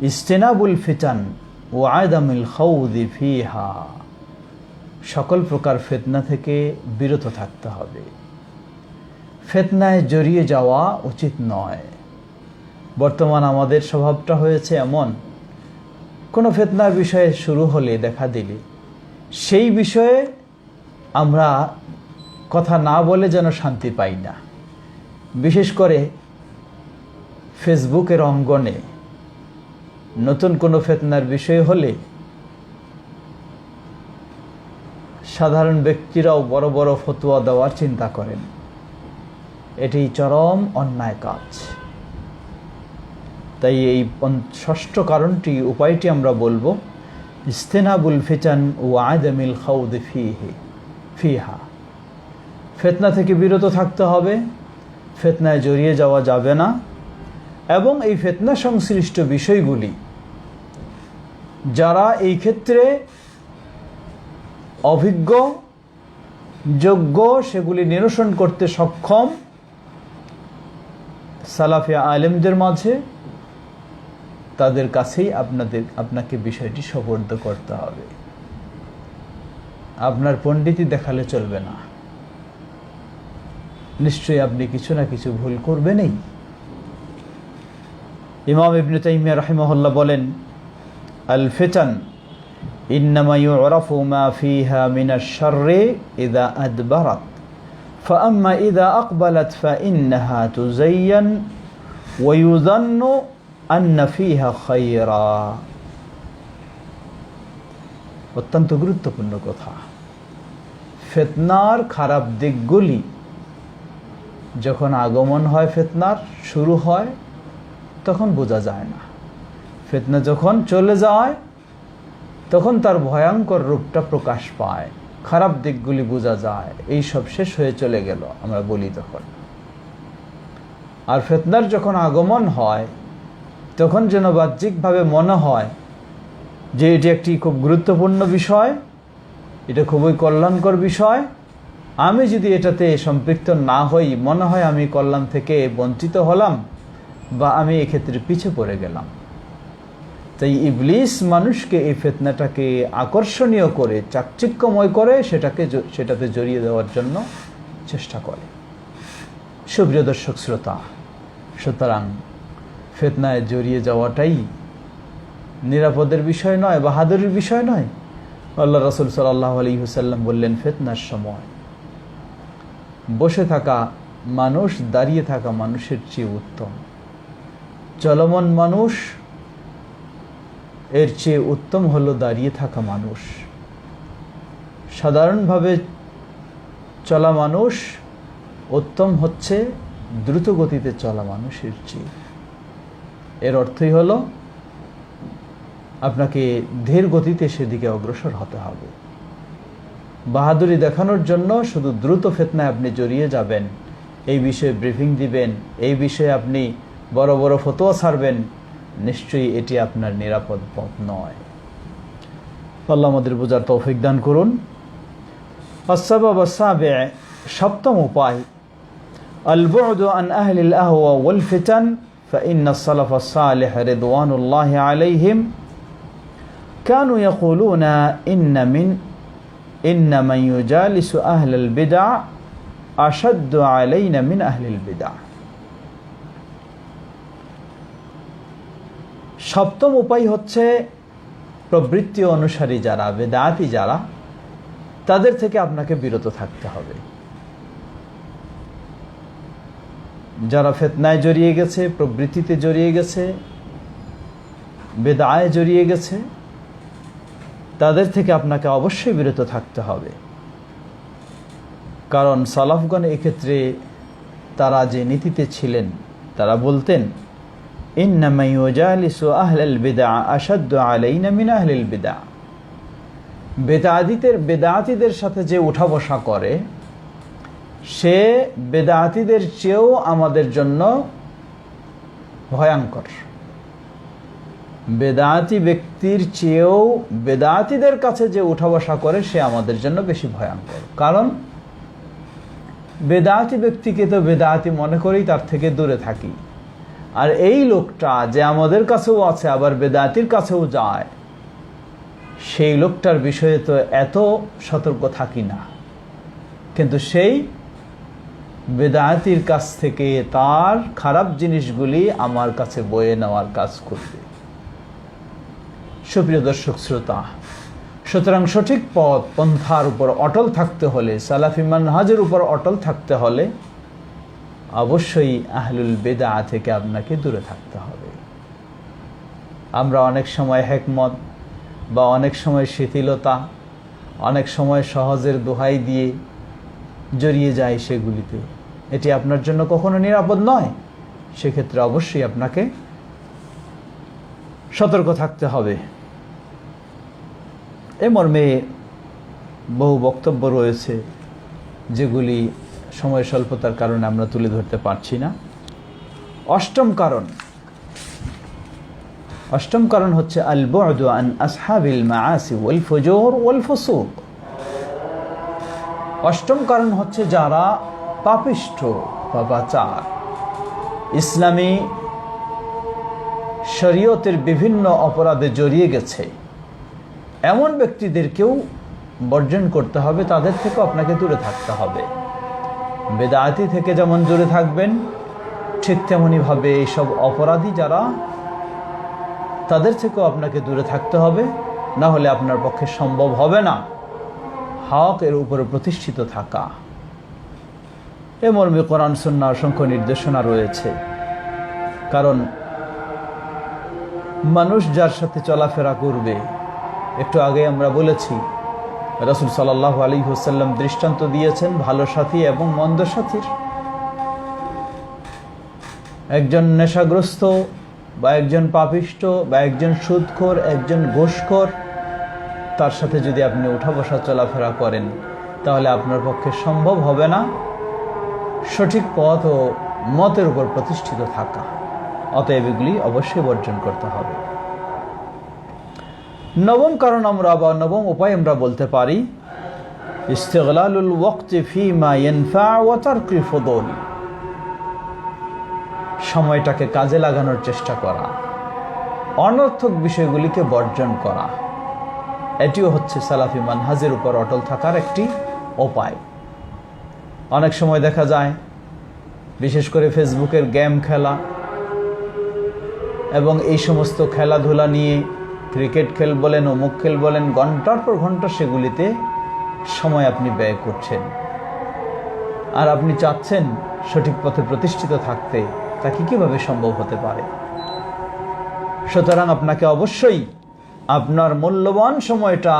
ইজতিনাবুল ফিতান ওয়া আদামুল খাউদি ফিহা, সকল প্রকার ফিতনা থেকে বিরত থাকতে হবে। ফিতনায় জড়িয়ে যাওয়া উচিত নয়। বর্তমান আমাদের স্বভাবটা হয়েছে এমন, কোনো ফিতনার বিষয়ে শুরু হলে দেখা দিলে সেই বিষয়ে আমরা কথা না বলে যেন শান্তি পাই না। বিশেষ করে ফেসবুকের অঙ্গনে নতুন কোনো ফিতনার বিষয় হলে সাধারণ ব্যক্তিরাও বড় বড় ফতোয়া দেওয়ার চিন্তা করেন। এটি চরম অন্যায় কাজ। তাই এই ষষ্ঠ কারণটি, উপায়টি আমরা বলবো ইজতিনাবুল ফিতান ওয়া আদামিল খাউদি ফিহা। ফিতনা থেকে বিরত থাকতে হবে, ফিতনায় জড়িয়ে যাওয়া যাবে না, এবং এই ফিতনা সংশ্লিষ্ট বিষয়গুলি যারা এই ক্ষেত্রে অভিজ্ঞ, যোগ্য, সেগুলি নিরসন করতে সক্ষম সালাফি আলেমদের মাঝে, তাদের কাছেই আপনাকে বিষয়টি সুপর্দ করতে হবে। আপনার পণ্ডিতি দেখালে চলবে না। নিশ্চয়ই আপনি কিছু না কিছু ভুল করবেনই। ইমাম ইবনে তাইমিয়া রাহিমাহুল্লাহ বলেন, আল ফিতান ইন্নামা ইউরাফু মা ফিহা মিনাশ শাররি ইযা আদবারাত ফাআম্মা ইযা আকবালাত ফাইন্নাহা তুযায়্যান ওয়া ইউযান্নু আন্না ফিহা খায়রা। অত্যন্ত গুরুত্বপূর্ণ কথা। ফিতনার খারাপ দিকগুলি যখন আগমন হয়, ফিতনার শুরু হয়, তখন বোঝা যায় না। ফিতনা যখন চলে যায় তখন তার ভয়ঙ্কর রূপটা প্রকাশ পায়, খারাপ দিকগুলি বোঝা যায়, এই সব শেষ হয়ে চলে গেল আমরা বলি তখন। আর ফিতনার যখন আগমন হয় তখন যেন বাহ্যিকভাবে মনে হয় যে এটি একটি খুব গুরুত্বপূর্ণ বিষয়, এটা খুবই কল্যাণকর বিষয়, আমি যদি এটাতে সম্পৃক্ত না হই মনে হয় আমি কল্যাণ থেকে বঞ্চিত হলাম বা আমি এক্ষেত্রে পিছিয়ে পড়ে গেলাম। তাই ইবলিস মানুষকে এই ফিতনাটাকে আকর্ষণীয় করে, চাকচিক্যময় করে সেটাতে জড়িয়ে দেওয়ার জন্য চেষ্টা করে। সুপ্রিয় দর্শক শ্রোতা, সুতরাং ফিতনায় জড়িয়ে যাওয়াটাই নিরাপদের বিষয় নয়, বাহাদুরির বিষয় নয়। আল্লাহ রাসূল সাল্লাল্লাহু আলাইহি ওয়াসাল্লাম বললেন, ফিতনার সময় বসে থাকা মানুষ দাঁড়িয়ে থাকা মানুষের চেয়ে উত্তম। চলমান মানুষ এর চেয়ে উত্তম হলো দাঁড়িয়ে থাকা মানুষ। সাধারণভাবে চলা মানুষ উত্তম হচ্ছে দ্রুত গতিতে চলা মানুষের চেয়ে। এর অর্থই হলো আপনাকে ধীর গতিতে সেদিকে অগ্রসর হতে হবে। বাহাদুরি দেখানোর জন্য শুধু দ্রুত ফিতনায় আপনি জড়িয়ে যাবেন, এই বিষয়ে ব্রিফিং দিবেন, এই বিষয়ে আপনি বড় বড় ফতোয়া ছাড়বেন, নিশ্চয়ই এটি আপনার নিরাপদ পথ নয়। আল্লাহ আমাদের বোঝার তৌফিক দান করুন। আসসাবাব আস-সাবি'ু, সপ্তম উপায় আল বু'দু আন আহলিল আহওয়া ওয়াল ফিতান ফাইন্না আস-সালাফ আস-সালিহ রিদওয়ানুল্লাহি আলাইহিম কানু ইয়াকুলুনা ইন্না মান ইউজালিসু আহলাল বিদআ আশাদ্দু আলাইনা মিন আহলিল বিদআ। সপ্তম উপায় হচ্ছে প্রবৃত্তি অনুসারী যারা, বেদাতি যারা, তাদের থেকে আপনাকে বিরত থাকতে হবে। যারা ফিতনায় জড়িয়ে গেছে, প্রবৃত্তিতে জড়িয়ে গেছে, বেদায়ে জড়িয়ে গেছে, তাদের থেকে আপনাকে অবশ্যই বিরত থাকতে হবে। কারণ সালাফগণ এক্ষেত্রে তারা যে নীতিতে ছিলেন, তারা বলতেন ইন্নামা ইউজালিসু আহলাল বিদআ আশাদ্দু আলাইনা মিন আহলিল বিদআ। বেদাতীদের সাথে যে উঠা বসা করে, সে বেদাতীদের চেয়েও আমাদের জন্য ভয়ঙ্কর। বেদাতি ব্যক্তির চেয়েও বেদাতীদের কাছে যে উঠা বসা করে, সে আমাদের জন্য বেশি ভয়ঙ্কর। কারণ বেদাতি ব্যক্তিকে তো বেদাতি মনে করেই তার থেকে দূরে থাকি, আর এই লোকটা যে আমাদের কাছেও আছে আবার বেদাতির কাছেও যায়, সেই লোকটার বিষয়ে তো এত সতর্ক থাকি না। কিন্তু সেই বেদাতির কাছ থেকে তার খারাপ জিনিসগুলি আমার কাছে বয়ে নেওয়ার কাজ করবে। সুপ্রিয় দর্শক শ্রোতা, সুতরাং সঠিক পথ পন্থার উপর অটল থাকতে হলে, সালাফি মানহাজের উপর অটল থাকতে হলে অবশ্যই আহলুল বিদআ থেকে আপনাকে দূরে থাকতে হবে। আমরা অনেক সময় হেকমত বা অনেক সময় শিথিলতা, অনেক সময় সহজের দোহাই দিয়ে জড়িয়ে যাই সেগুলিতে। এটি আপনার জন্য কখনো নিরাপদ নয়। সেক্ষেত্রে অবশ্যই আপনাকে সতর্ক থাকতে হবে। এ মর্মে বহু বক্তব্য রয়েছে, যেগুলি সময় স্বল্পতার কারণে আমরা তুলে ধরতে পারছি না। অষ্টম কারণ হচ্ছে আল বু'দু আন আসহাবিল মাআসি ওয়াল ফুজুর ওয়াল ফুসুক। অষ্টম কারণ হচ্ছে যারা পাপিষ্ঠ, পাপাচার, ইসলামী শরীয়তের বিভিন্ন অপরাধে জড়িয়ে গেছে, এমন ব্যক্তিদেরকেও বর্জন করতে হবে, তাদের থেকেও আপনাকে দূরে থাকতে হবে। বেদাতি থেকে যেমন দূরে থাকবেন, ঠিক তেমনিভাবে এইসব অপরাধী যারা, তাদের থেকেও আপনাকে দূরে থাকতে হবে। না হলে আপনার পক্ষে সম্ভব হবে না হক এর উপরে প্রতিষ্ঠিত থাকা। এ মর্মে কোরআন সুন্নাহ অসংখ্য নির্দেশনা রয়েছে। কারণ মানুষ যার সাথে চলাফেরা করবে, একটু আগে আমরা বলেছি রাসূল সাল্লাল্লাহু আলাইহি ওয়াসাল্লাম দৃষ্টান্ত দিয়েছেন ভালো সাথী এবং মন্দ সাথীর। একজন নেশাগ্রস্ত বা একজন পাপিষ্ট বা একজন সুদখোর, একজন ঘুষখোর, তার সাথে যদি আপনি উঠা বসা চলাফেরা করেন, তাহলে আপনার পক্ষে সম্ভব হবে না সঠিক পথ ও মতের উপর প্রতিষ্ঠিত থাকা। অতএব এগুলি অবশ্যই বর্জন করতে হবে। নবম কারণ আমরা বা নবম উপায় আমরা বলতে পারি ইস্তিগলালুল ওয়াক্তি ফীমা ইয়ানফা ওয়া তারকুল ফুদুল। সময়টাকে কাজে লাগানোর চেষ্টা করা, অনর্থক বিষয়গুলিকে বর্জন করা, এটিও হচ্ছে সালাফি মানহাজের উপর অটল থাকার একটি উপায়। অনেক সময় দেখা যায় বিশেষ করে ফেসবুকের গেম খেলা এবং এই সমস্ত খেলাধুলা নিয়ে, ক্রিকেট খেল বলেন, অমুক খেল বলেন, ঘন্টার পর ঘন্টা সেগুলিতে সময় আপনি ব্যয় করছেন। আর আপনি চাচ্ছেন সঠিক পথে প্রতিষ্ঠিত থাকতে, তা কিভাবে সম্ভব হতে পারে? সুতরাং আপনাকে অবশ্যই আপনার মূল্যবান সময়টা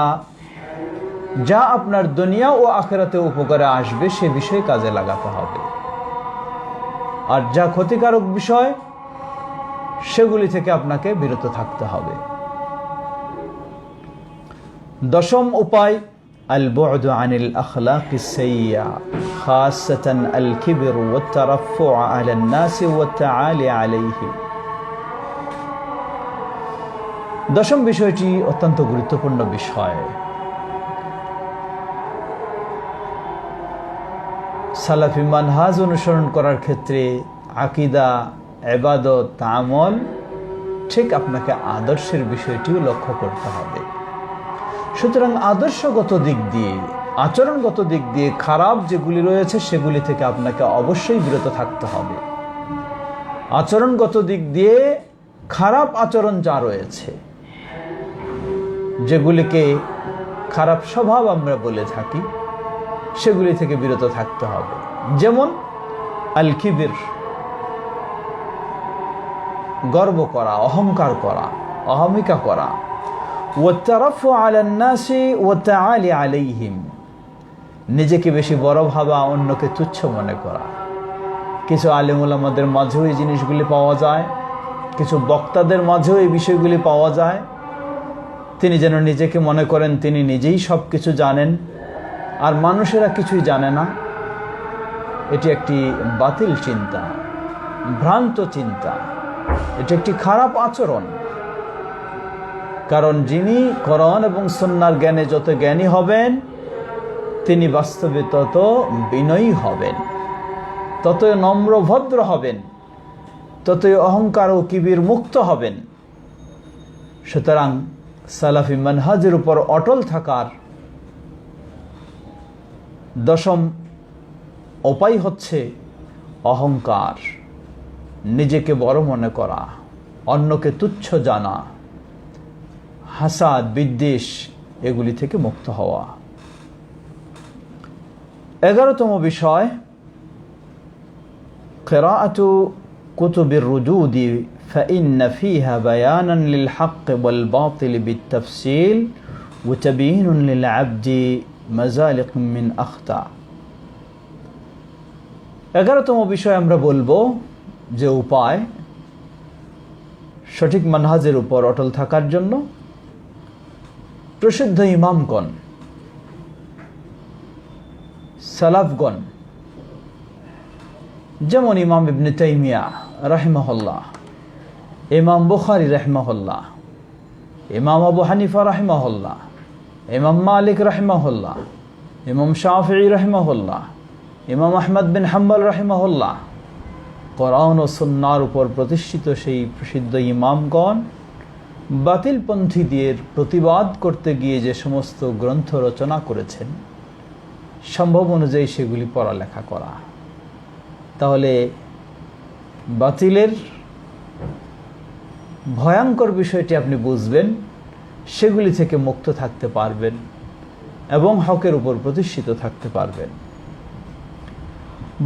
যা আপনার দুনিয়া ও আখিরাতে উপকারে আসবে সে বিষয়ে কাজে লাগাতে হবে। আর যা ক্ষতিকারক বিষয় সেগুলি থেকে আপনাকে বিরত থাকতে হবে। দশম উপায় আল বু'দু আনিল আখলাকিস সাইয়্যা খাসাতান আল কিবর ওয়াত তারাফফু আলা الناس ওয়াত তাআলি আলাইহি। দশম বিষয়টি অত্যন্ত গুরুত্বপূর্ণ বিষয়। সালাফি মানহাজ অনুসরণ করার ক্ষেত্রে আকীদা, ইবাদত, আমল, ঠিক আপনাকে আদর্শের বিষয়টিও লক্ষ্য করতে হবে। সুতরাং আদর্শগত দিক দিয়ে, আচরণগত দিক দিয়ে খারাপ যেগুলি রয়েছে সেগুলি থেকে আপনাকে অবশ্যই বিরত থাকতে হবে। আচরণগত দিক দিয়ে খারাপ আচরণ যা রয়েছে, যেগুলিকে খারাপ স্বভাব আমরা বলে থাকি, সেগুলি থেকে বিরত থাকতে হবে। যেমন আল কিবির, গর্ব করা, অহংকার করা, অহমিকা করা, ওয়াতারাফু আলান নাসি ওয়া তাআলি আলাইহিম, নিজেকে বেশি বড় ভাবা, অন্যকে তুচ্ছ মনে করা। কিছু আলেম ওলামাদের মাঝেও এই জিনিসগুলি পাওয়া যায়, কিছু বক্তাদের মাঝেও এই বিষয়গুলি পাওয়া যায়। তিনি যেন নিজেকে মনে করেন তিনি নিজেই সব কিছু জানেন, আর মানুষেরা কিছুই জানে না। এটি একটি বাতিল চিন্তা, ভ্রান্ত চিন্তা, এটি একটি খারাপ আচরণ। কারণ যিনি কোরআন এবং সুন্নাহর জ্ঞানে যত জ্ঞানী হবেন, তিনি বাস্তবে তত বিনয়ী হবেন, ততই নম্র ভদ্র হবেন, ততই অহংকার ও কিবির মুক্ত হবেন। সুতরাং সালাফি মানহাজের উপর অটল থাকার দশম উপায় হচ্ছে অহংকার, নিজেকে বড় মনে করা, অন্যকে তুচ্ছ জানা, হাসাদ, বিদ্বেষ, এগুলি থেকে মুক্ত হওয়া। 11তম বিষয় কিরাআতু কুতুবির রুজুদি فإن فيها بيانا للحق والباطل بالتفصيل وتبيين للعبد مزالق من أخطاء। 11তম বিষয় আমরা বলবো যে উপায় সঠিক মানহাজের উপর অটল থাকার জন্য প্রসিদ্ধ ইমামগণ, সালাফগণ, যেমন ইমাম ইবনে তাইমিয়া রাহিমাহুল্লাহ, ইমাম বুখারী রাহিমাহুল্লাহ, ইমাম আবু হানিফা রাহিমাহুল্লাহ, ইমাম মালিক রাহিমাহুল্লাহ, ইমাম শাফিঈ রাহিমাহুল্লাহ, ইমাম আহমদ বিন হাম্বল রাহিমাহুল্লাহ, কোরআন ও সুন্নাহর উপর প্রতিষ্ঠিত সেই প্রসিদ্ধ ইমামগণ বাতিলপন্থীদের প্রতিবাদ করতে গিয়ে যে সমস্ত গ্রন্থ রচনা করেছেন, সম্ভব অনুযায়ী সেগুলি পড়ালেখা করা। তাহলে বাতিলের ভয়ঙ্কর বিষয়টি আপনি বুঝবেন, সেগুলি থেকে মুক্ত থাকতে পারবেন এবং হকের উপর প্রতিষ্ঠিত থাকতে পারবেন।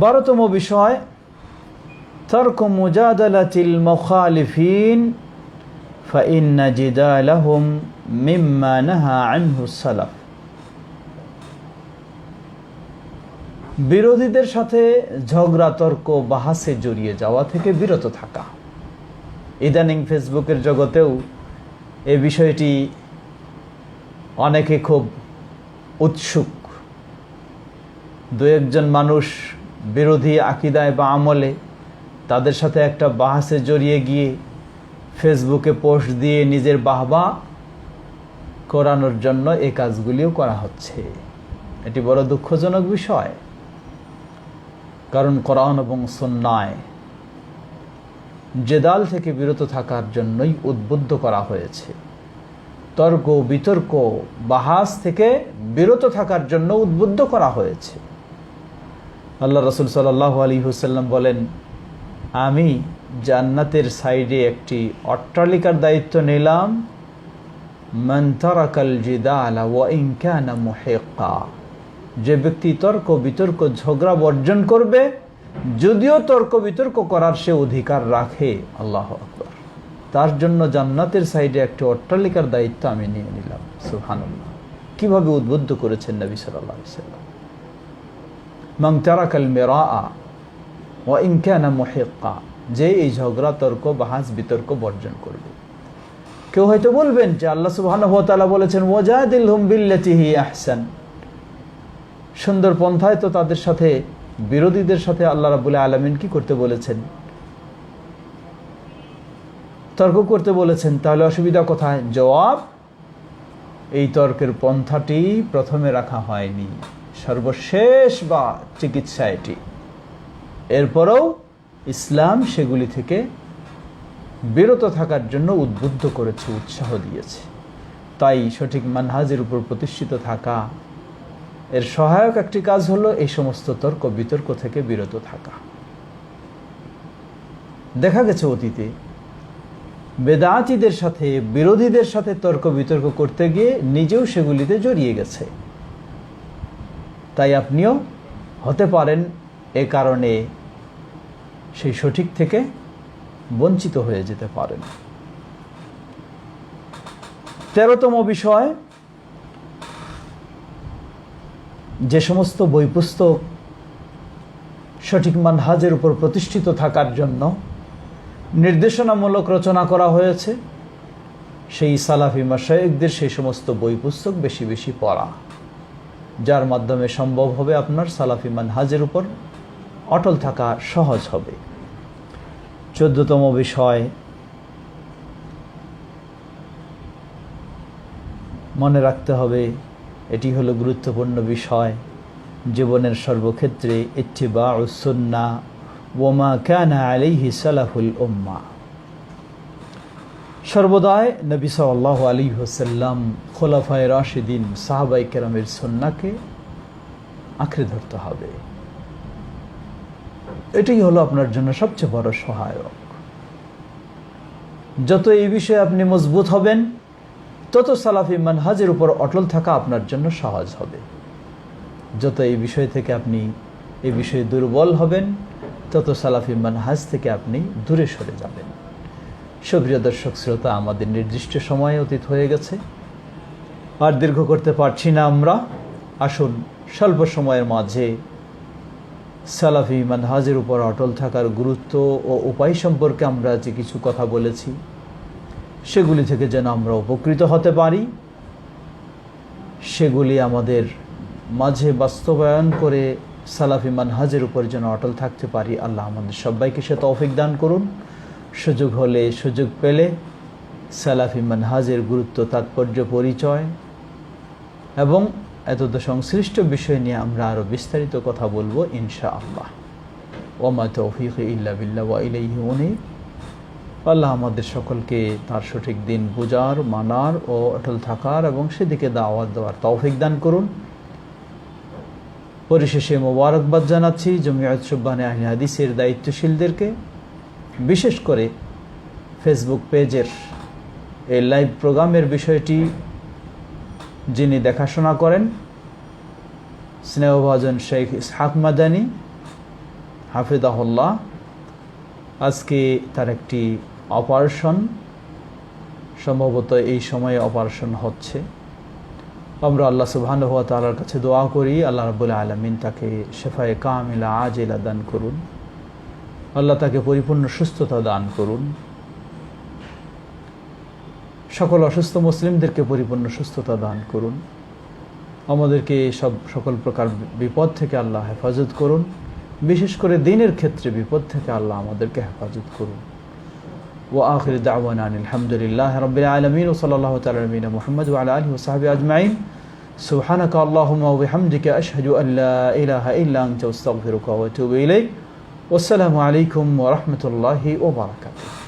12তম বিষয় তর্ক মুজাদালাতিল মুখালিফিন فإن جدالهم مما نهى عنه السلف। বিরোধীদের সাথে ঝগড়া, তর্ক, বাহাসে জড়িয়ে যাওয়া থেকে বিরত থাকা। ইদানিং ফেসবুকের জগতেও এই বিষয়টি অনেকে খুব উৎসুক। দু একজন মানুষ বিরোধী আকিদায় বা আমলে তাদের সাথে একটা বাহাসে জড়িয়ে গিয়ে ফেসবুকে পোস্ট দিয়ে নিজের বাহবা করানোর জন্য এই কাজগুলিও করা হচ্ছে। এটি বড় দুঃখজনক বিষয়, কারণ কোরআন এবং সুন্নাহয় জেদাল থেকে বিরত থাকার জন্যই উদ্বুদ্ধ করা হয়েছে। তর্ক, বিতর্ক, বাহাস থেকে বিরত থাকার জন্য উদ্বুদ্ধ করা হয়েছে। আল্লাহ রাসূল সাল্লাল্লাহু আলাইহি ওয়াসাল্লাম বলেন, আমি জান্নাতের সাইডে একটি অট্টালিকার দায়িত্ব নিলাম, মান তারাকাল জিদালা ওয়া ইন কানা মুহিক্কা, যে ব্যক্তি তর্ক বিতর্ক ঝগড়া বর্জন করবে, যদিও তর্ক বিতর্ক করার সে অধিকার রাখে, আল্লাহু আকবার, তার জন্য জান্নাতের সাইডে একটি অট্টালিকার দায়িত্ব আমি নিয়ে নিলাম। সুবহানাল্লাহ, কিভাবে উদ্বুদ্ধ করেছেন নবী সাল্লাল্লাহু আলাইহি ওয়াসাল্লাম। মান তারাকাল মিরাআ ওয়া ইন কানা মুহিক্কা, যে এই ঝগড়া, তর্ক, বাহাস, বিতর্ক বর্জন করবে। কেউ হয়তো বলবেন যে আল্লাহ সুবহানাহু ওয়া তাআলা বলেছেন ওয়াজাদিলহুম বিল্লাতি হি আহসান, সুন্দর পন্থায় তো তাদের সাথে, বিরোধীদের সাথে আল্লাহ রাব্বুল আলামিন কি করতে বলেছেন? তর্ক করতে বলেছেন। তাহলে অসুবিধা কোথায়? জবাব, এই তর্কের পন্থাটি প্রথমে রাখা হয়নি, সর্বশেষ বা চিকিৎসা এটি। এরপরেও ইসলাম সেগুলি থেকে বিরত থাকার জন্য উদ্বুদ্ধ করেছে, উৎসাহ দিয়েছে। তাই সঠিক মানহাজের উপর প্রতিষ্ঠিত থাকা এর সহায়ক একটি কাজ হলো এই সমস্ত তর্ক বিতর্ক থেকে বিরত থাকা। দেখা গেছে অতীতে বেদাতীদের সাথে, বিরোধীদের সাথে তর্ক বিতর্ক করতে গিয়ে নিজেও সেগুলিতে জড়িয়ে গেছে। তাই আপনিও হতে পারেন এ কারণে সেই সঠিক থেকে বঞ্চিত হয়ে যেতে পারেন। 13তম বিষয়, যে সমস্ত বই পুস্তক সঠিক মানহাজের উপর প্রতিষ্ঠিত থাকার জন্য নির্দেশনামূলক রচনা করা হয়েছে, সেই সালাফি মাশায়েখদের সেই সমস্ত বই পুস্তক বেশি বেশি পড়া, যার মাধ্যমে সম্ভব হবে আপনার সালাফি মানহাজের উপর অটল থাকা সহজ হবে। 14তম বিষয়, মনে রাখতে হবে, এটি হলো গুরুত্বপূর্ণ বিষয়, জীবনের সর্বক্ষেত্রে ইত্তিবাউস সুন্নাহ ওয়া মা কানা আলাইহি সালাফুল উম্মাহ, সর্বদাই নবী সাল্লাল্লাহু আলাইহি ওয়াসাল্লাম, খোলাফায়ে রাশিদিন, সাহাবায়ে কেরামের সুন্নাহকে আঁকড়ে ধরতে হবে। এটাই হলো আপনার জন্য সবচেয়ে বড় সহায়ক। যত এই বিষয়ে আপনি মজবুত হবেন, তত সালাফি মানহাজের উপর অটল থাকা আপনার জন্য সহজ হবে। যত এই বিষয় থেকে আপনি এই বিষয়ে দুর্বল হবেন, তত সালাফি মানহাজ থেকে আপনি দূরে সরে যাবেন। সুপ্রিয় দর্শক শ্রোতা, আমাদের নির্দিষ্ট সময় অতীত হয়ে গেছে, আর দীর্ঘ করতে পারছি না আমরা। আসুন স্বল্প সময়ের মাঝে সালাফি মানহাজের উপর অটল থাকার গুরুত্ব ও উপায় সম্পর্কে আমরা যে কিছু কথা বলেছি, সেগুলি থেকে যেন আমরা উপকৃত হতে পারি, সেগুলি আমাদের মাঝে বাস্তবায়ন করে সালাফি মানহাজের উপর যেন অটল থাকতে পারি। আল্লাহ আমাদের সবাইকে সে তৌফিক দান করুন। সুযোগ হলে, সুযোগ পেলে সালাফি মানহাজের গুরুত্ব, তাৎপর্য, পরিচয় এবং এতদ সংশ্লিষ্ট বিষয় নিয়ে আমরা আরও বিস্তারিত কথা বলবো ইনশাআল্লাহ। ওয়া মা তৌফিক ইল্লা বিল্লাহ ওয়া ইলাইহি উনীব। আল্লাহ আমাদের সকলকে তার সঠিক দিন বুঝার, মানার ও অটল থাকার এবং সেদিকে দাওয়াত দেওয়ার তৌফিক দান করুন। পরিশেষে মোবারকবাদ জানাচ্ছি জমিয়ত শুববানে আহলে হাদিসের দায়িত্বশীলদেরকে, বিশেষ করে ফেসবুক পেজের এই লাইভ প্রোগ্রামের বিষয়টি যিনি দেখাশোনা করেন, স্নেহভাজন শেখ ইসহাক মাদানী হাফিজাহুল্লাহ। আজকে তার একটি অপারেশন, সম্ভবত এই সময়ে অপারেশন হচ্ছে। আমরা আল্লাহ সুবহানাহু ওয়া তাআলার কাছে দোয়া করি, আল্লাহ রাব্বুল আলামিন তাকে শেফায়ে কামিলা আজিলা দান করুন, আল্লাহ তাকে পরিপূর্ণ সুস্থতা দান করুন, সকল অসুস্থ মুসলিমদেরকে পরিপূর্ণ সুস্থতা দান করুন, আমাদেরকে সকল প্রকার বিপদ থেকে আল্লাহ হেফাজত করুন, বিশেষ করে দিনের ক্ষেত্রে বিপদ থেকে আল্লাহ আমাদেরকে হেফাজত করুন। ওয়া আখির দাওয়ানা আলহামদুলিল্লাহি রাব্বিল আলামিন ওয়া সাল্লাল্লাহু তাআলা আলা নবিয়িনা মুহাম্মদ ওয়া আলা আলিহি ওয়া সাহবিহি আজমাইন। সুবহানাকা আল্লাহুম্মা ওয়া বিহামদিকা আশহাদু আল লা ইলাহা ইল্লা আনতা আস্তাগফিরুকা ওয়া আতুবু ইলাইক। ওয়াসসালামু আলাইকুম ওয়া রাহমাতুল্লাহি ওয়া বারাকাতুহু।